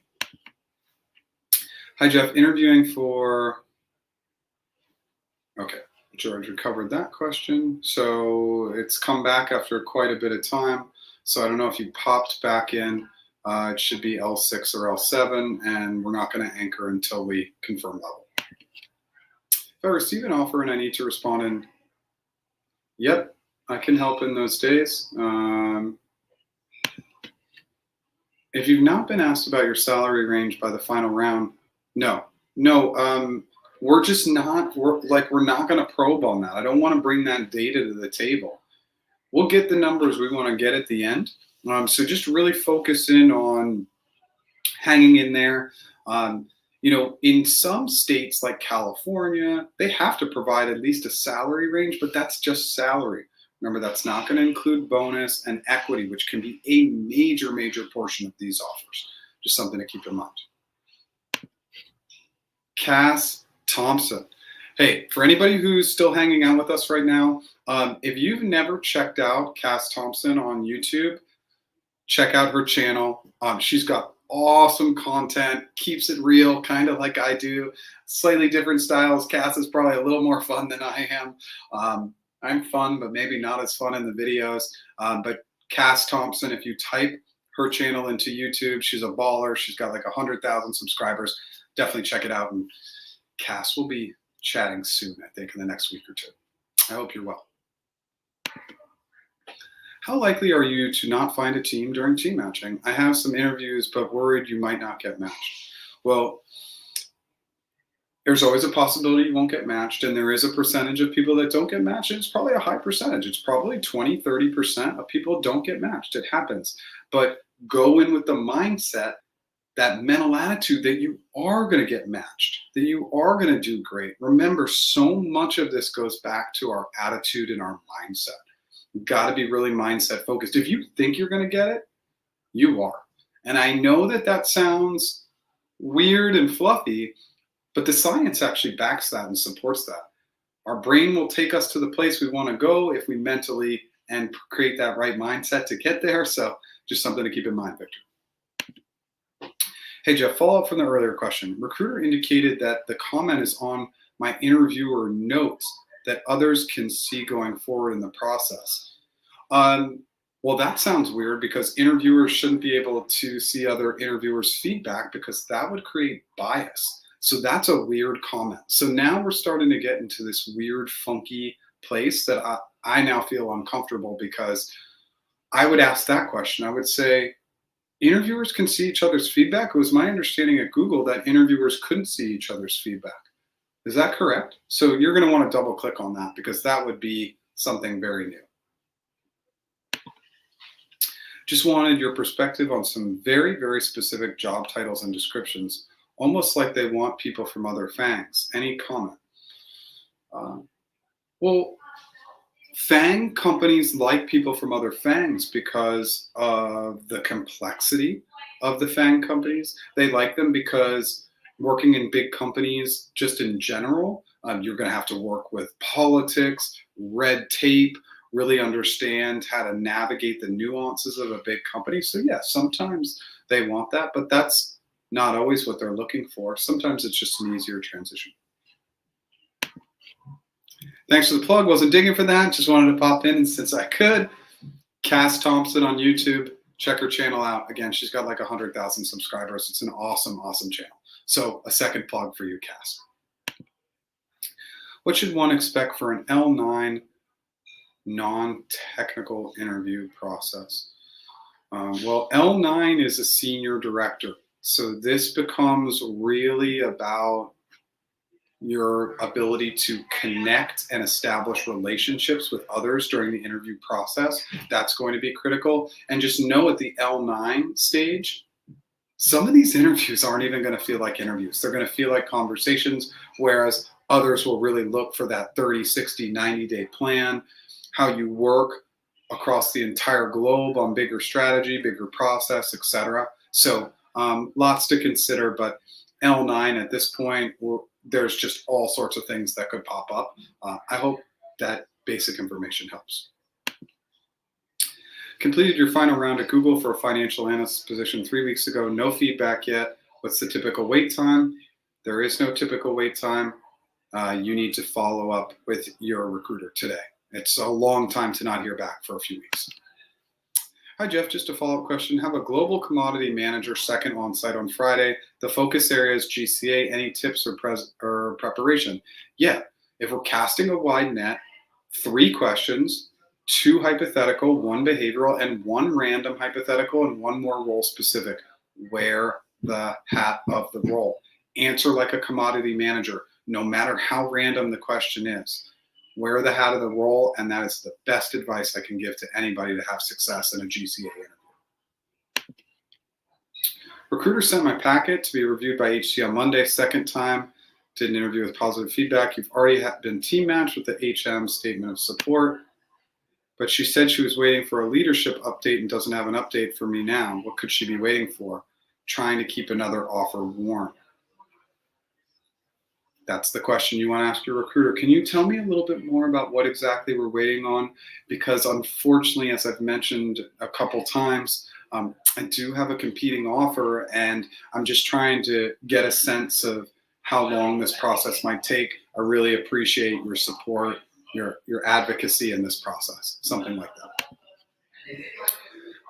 Hi, Jeff. Interviewing for, okay, George covered that question. So it's come back after quite a bit of time. So I don't know if you popped back in. It should be L6 or L7, and we're not going to anchor until we confirm level. If I receive an offer and I need to respond in, yep, I can help in those days. If you've not been asked about your salary range by the final round, no, we're not going to probe on that. I don't want to bring that data to the table. We'll get the numbers we want to get at the end. So just really focus in on hanging in there. You know, in some states like California, they have to provide at least a salary range, but that's just salary. Remember, that's not going to include bonus and equity, which can be a major, major portion of these offers. Just something to keep in mind. Cass Thompson. Hey, for anybody who's still hanging out with us right now, if you've never checked out Cass Thompson on YouTube, check out her channel. She's got awesome content, keeps it real, kind of like I do. Slightly different styles. Cass is probably a little more fun than I am. I'm fun, but maybe not as fun in the videos. But Cass Thompson, if you type her channel into YouTube, she's a baller. She's got like 100,000 subscribers. Definitely check it out. And Cass will be chatting soon, I think, in the next week or two. I hope you're well. How likely are you to not find a team during team matching? I have some interviews, but worried you might not get matched. Well, there's always a possibility you won't get matched, and there is a percentage of people that don't get matched. It's probably a high percentage. It's probably 20, 30% of people don't get matched. It happens. But go in with the mindset, that mental attitude that you are going to get matched, that you are going to do great. Remember, so much of this goes back to our attitude and our mindset. You've got to be really mindset focused. If you think you're going to get it, you are. And I know that that sounds weird and fluffy, but the science actually backs that and supports that. Our brain will take us to the place we want to go if we mentally and create that right mindset to get there. So just something to keep in mind, Victor. Hey, Jeff, follow up from the earlier question. Recruiter indicated that the comment is on my interviewer notes that others can see going forward in the process. Well, that sounds weird because interviewers shouldn't be able to see other interviewers' feedback because that would create bias. So that's a weird comment. So now we're starting to get into this weird, funky place that I now feel uncomfortable because I would ask that question. I would say, interviewers can see each other's feedback. It was my understanding at Google that interviewers couldn't see each other's feedback. Is that correct? So you're going to want to double click on that because that would be something very new. Just wanted your perspective on some very, very specific job titles and descriptions, almost like they want people from other FAANGs. Any comment? Well, FAANG companies like people from other FAANGs because of the complexity of the FAANG companies. They like them because working in big companies, just in general, you're going to have to work with politics, red tape, really understand how to navigate the nuances of a big company. So yeah, sometimes they want that, but that's not always what they're looking for. Sometimes it's just an easier transition. Thanks for the plug. Wasn't digging for that. Just wanted to pop in, and since I could, Cass Thompson on YouTube, check her channel out. Again, she's got like 100,000 subscribers. It's an awesome, awesome channel. So a second plug for you, Cass. What should one expect for an L9 non-technical interview process? Well, L9 is a senior director. So this becomes really about your ability to connect and establish relationships with others during the interview process. That's going to be critical. And just know at the L9 stage, some of these interviews aren't even going to feel like interviews. They're going to feel like conversations, whereas others will really look for that 30, 60, 90-day plan, how you work across the entire globe on bigger strategy, bigger process, etc. So lots to consider, but L9 at this point, there's just all sorts of things that could pop up. I hope that basic information helps. Completed your final round at Google for a financial analyst position 3 weeks ago. No feedback yet. What's the typical wait time? There is no typical wait time. You need to follow up with your recruiter today. It's a long time to not hear back for a few weeks. Hi, Jeff. Just a follow-up question. Have a global commodity manager second on-site on Friday. The focus area is GCA. Any tips or preparation? Yeah. If we're casting a wide net, 3 questions, 2 hypothetical, 1 behavioral, and 1 random hypothetical, and 1 more role specific. Wear the hat of the role. Answer like a commodity manager, no matter how random the question is. Wear the hat of the role, and that is the best advice I can give to anybody to have success in a GCA interview. Recruiter sent my packet to be reviewed by HC on Monday, second time. Did an interview with positive feedback. You've already been team matched with the HM statement of support, but she said she was waiting for a leadership update and doesn't have an update for me now. What could she be waiting for? Trying to keep another offer warm. That's the question you want to ask your recruiter. Can you tell me a little bit more about what exactly we're waiting on? Because unfortunately, as I've mentioned a couple times, I do have a competing offer, and I'm just trying to get a sense of how long this process might take. I really appreciate your support, your advocacy in this process, something like that.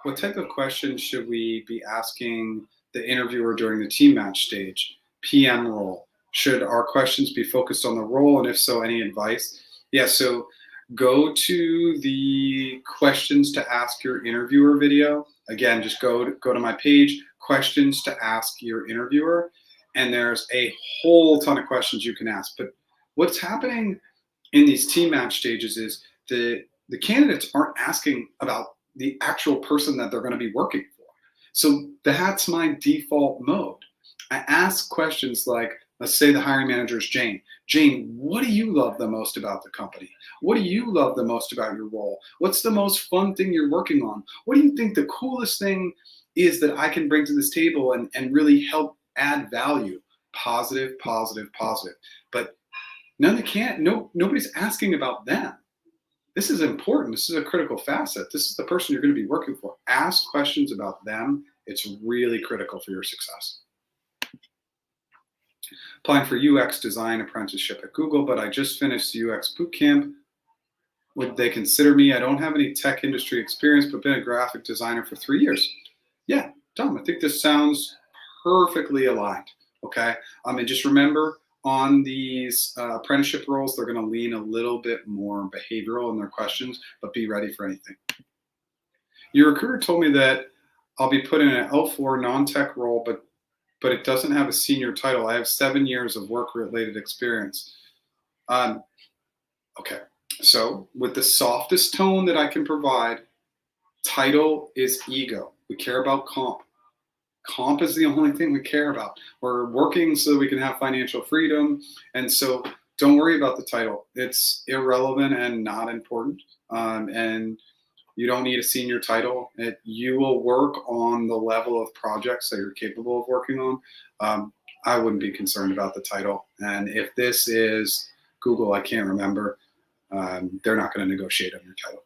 What type of questions should we be asking the interviewer during the team match stage? PM role. Should our questions be focused on the role, and if so, any advice? Yeah, so go to the questions to ask your interviewer video. Again, just go to my page, questions to ask your interviewer, and there's a whole ton of questions you can ask. But what's happening in these team match stages is the candidates aren't asking about the actual person that they're going to be working for. So that's my default mode. I ask questions like, let's say the hiring manager is Jane. Jane, what do you love the most about the company? What do you love the most about your role? What's the most fun thing you're working on? What do you think the coolest thing is that I can bring to this table and really help add value? Positive, positive, positive. But nobody's asking about them. This is important. This is a critical facet. This is the person you're going to be working for. Ask questions about them. It's really critical for your success. Applying for UX design apprenticeship at Google, but I just finished the UX bootcamp. Would they consider me? I don't have any tech industry experience, but been a graphic designer for 3 years. Yeah, Tom, I think this sounds perfectly aligned. Okay, and just remember, on these apprenticeship roles, they're going to lean a little bit more behavioral in their questions, but be ready for anything. Your recruiter told me that I'll be put in an L4 non-tech role, but it doesn't have a senior title. I have 7 years of work-related experience. Okay, so with the softest tone that I can provide, title is ego. We care about comp. Comp is the only thing we care about. We're working so that we can have financial freedom. And so don't worry about the title. It's irrelevant and not important. And you don't need a senior title. You will work on the level of projects that you're capable of working on. I wouldn't be concerned about the title. And if this is Google, I can't remember, they're not going to negotiate on your title.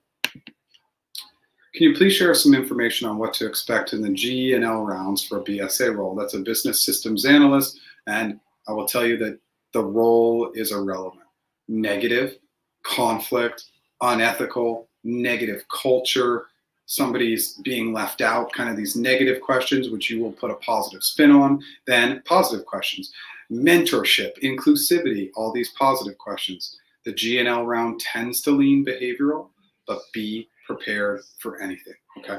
Can you please share some information on what to expect in the G and L rounds for a BSA role? That's a business systems analyst, and I will tell you that the role is irrelevant. Negative, conflict, unethical, negative culture, somebody's being left out, kind of these negative questions, which you will put a positive spin on. Then positive questions, mentorship, inclusivity, all these positive questions. The G and L round tends to lean behavioral, but be prepared for anything, okay?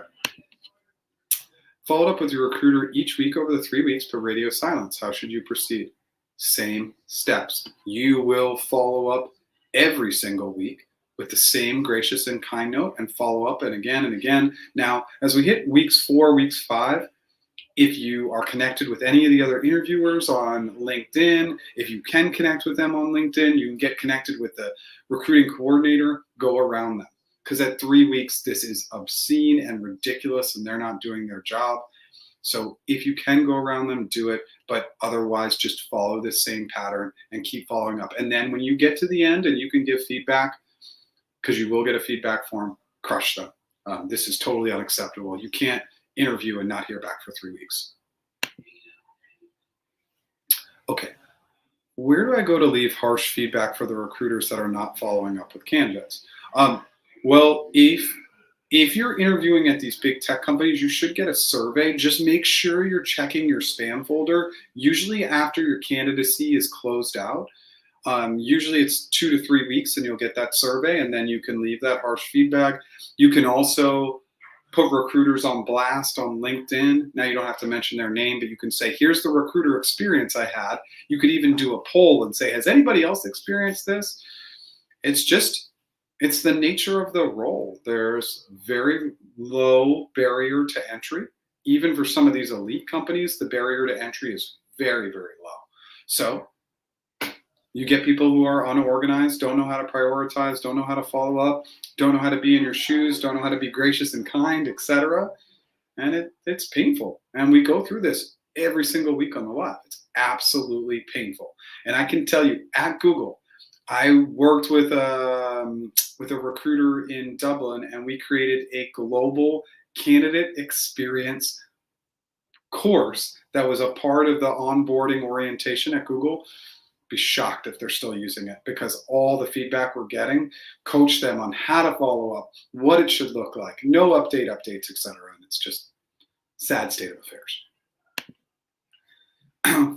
Follow up with your recruiter each week over the 3 weeks per radio silence. How should you proceed? Same steps. You will follow up every single week with the same gracious and kind note and follow up and again and again. Now, as we hit weeks 4, weeks 5, if you are connected with any of the other interviewers on LinkedIn, if you can connect with them on LinkedIn, you can get connected with the recruiting coordinator, go around them. Because at 3 weeks, this is obscene and ridiculous and they're not doing their job. So if you can go around them, do it. But otherwise, just follow this same pattern and keep following up. And then when you get to the end and you can give feedback, because you will get a feedback form, crush them. This is totally unacceptable. You can't interview and not hear back for 3 weeks. Okay, where do I go to leave harsh feedback for the recruiters that are not following up with candidates? Well, if you're interviewing at these big tech companies, you should get a survey. Just make sure you're checking your spam folder, usually after your candidacy is closed out. Usually it's 2 to 3 weeks and you'll get that survey, and then you can leave that harsh feedback. You can also put recruiters on blast on LinkedIn. Now you don't have to mention their name, but you can say, here's the recruiter experience I had. You could even do a poll and say, has anybody else experienced this? It's the nature of the role. There's very low barrier to entry. Even for some of these elite companies, the barrier to entry is very, very low. So you get people who are unorganized, don't know how to prioritize, don't know how to follow up, don't know how to be in your shoes, don't know how to be gracious and kind, etc. And it's painful. And we go through this every single week on the lab. It's absolutely painful. And I can tell you, at Google, I worked with a recruiter in Dublin, and we created a global candidate experience course that was a part of the onboarding orientation at Google. Be shocked if they're still using it, because all the feedback we're getting coach them on how to follow up, what it should look like, no updates, etc. And it's just sad state of affairs.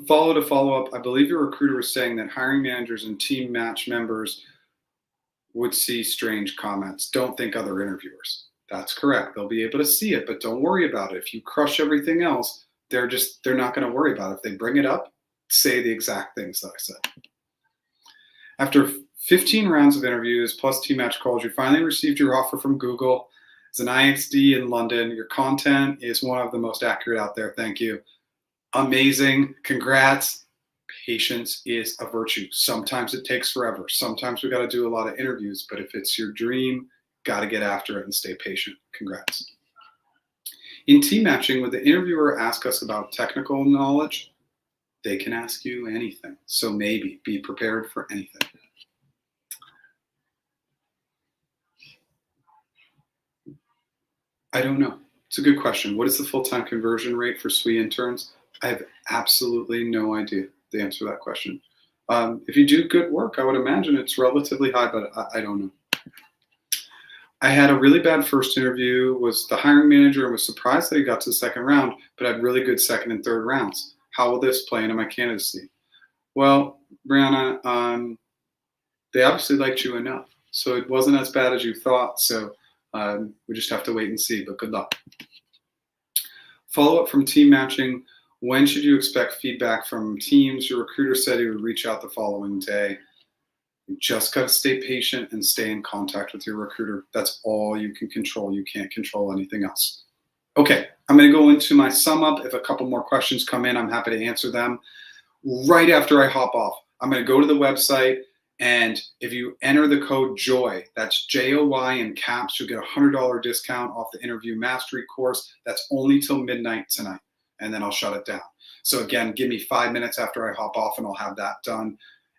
Follow up. I believe your recruiter was saying that hiring managers and team match members would see strange comments. Don't think other interviewers. That's correct. They'll be able to see it, but don't worry about it. If you crush everything else, they're not going to worry about it. If they bring it up, say the exact things that I said. After 15 rounds of interviews plus team match calls, you finally received your offer from Google. As an IXD in London, your content is one of the most accurate out there. Thank you. Amazing. Congrats. Patience is a virtue. Sometimes it takes forever. Sometimes we got to do a lot of interviews, but if it's your dream, got to get after it and stay patient. Congrats. In team matching, would the interviewer ask us about technical knowledge? They can ask you anything. So maybe be prepared for anything. I don't know. It's a good question. What is the full-time conversion rate for SWE interns? I have absolutely no idea the answer to that question. If you do good work, I would imagine it's relatively high, but I don't know. I had a really bad first interview, was the hiring manager, and was surprised that he got to the second round, but had really good second and third rounds. How will this play into my candidacy? Well, Brianna, they obviously liked you enough. So it wasn't as bad as you thought. So we just have to wait and see, but good luck. Follow up from team matching. When should you expect feedback from teams? Your recruiter said he would reach out the following day. You just got to stay patient and stay in contact with your recruiter. That's all you can control. You can't control anything else. Okay, I'm going to go into my sum up. If a couple more questions come in, I'm happy to answer them. Right after I hop off, I'm going to go to the website, and if you enter the code JOY, that's J-O-Y in caps, you'll get a $100 discount off the interview mastery course. That's only till midnight tonight, and then I'll shut it down. So again, give me 5 minutes after I hop off, and I'll have that done.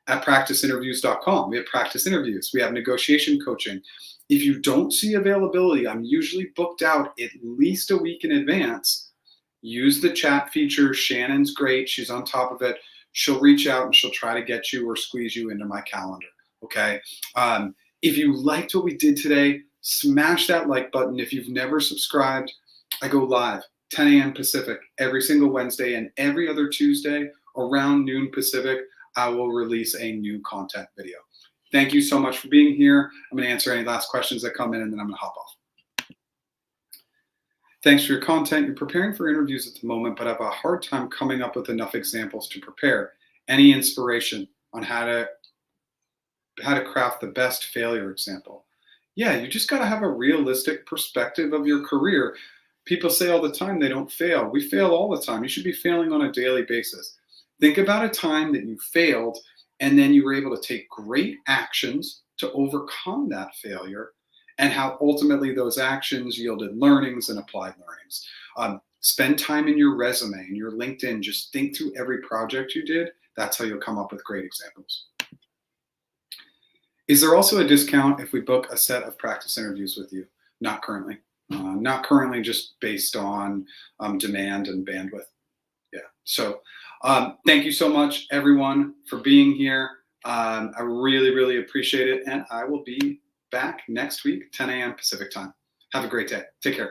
At practiceinterviews.com, we have practice interviews. We have negotiation coaching. If you don't see availability, I'm usually booked out at least a week in advance. Use the chat feature. Shannon's great. She's on top of it. She'll reach out and she'll try to get you or squeeze you into my calendar, okay? If you liked what we did today, smash that like button. If you've never subscribed, I go live 10 a.m. Pacific every single Wednesday, and every other Tuesday around noon Pacific, I will release a new content video. Thank you so much for being here. I'm going to answer any last questions that come in, and then I'm going to hop off. Thanks for your content. You're preparing for interviews at the moment, but have a hard time coming up with enough examples to prepare. Any inspiration on how to craft the best failure example? Yeah, you just got to have a realistic perspective of your career. People say all the time they don't fail. We fail all the time. You should be failing on a daily basis. Think about a time that you failed and then you were able to take great actions to overcome that failure, and how ultimately those actions yielded learnings and applied learnings. Spend time in your resume and your LinkedIn. Just think through every project you did. That's how you'll come up with great examples. Is there also a discount if we book a set of practice interviews with you? Not currently. Not currently, just based on demand and bandwidth. Yeah. So thank you so much, everyone, for being here. I really, really appreciate it. And I will be back next week, 10 a.m. Pacific time. Have a great day. Take care.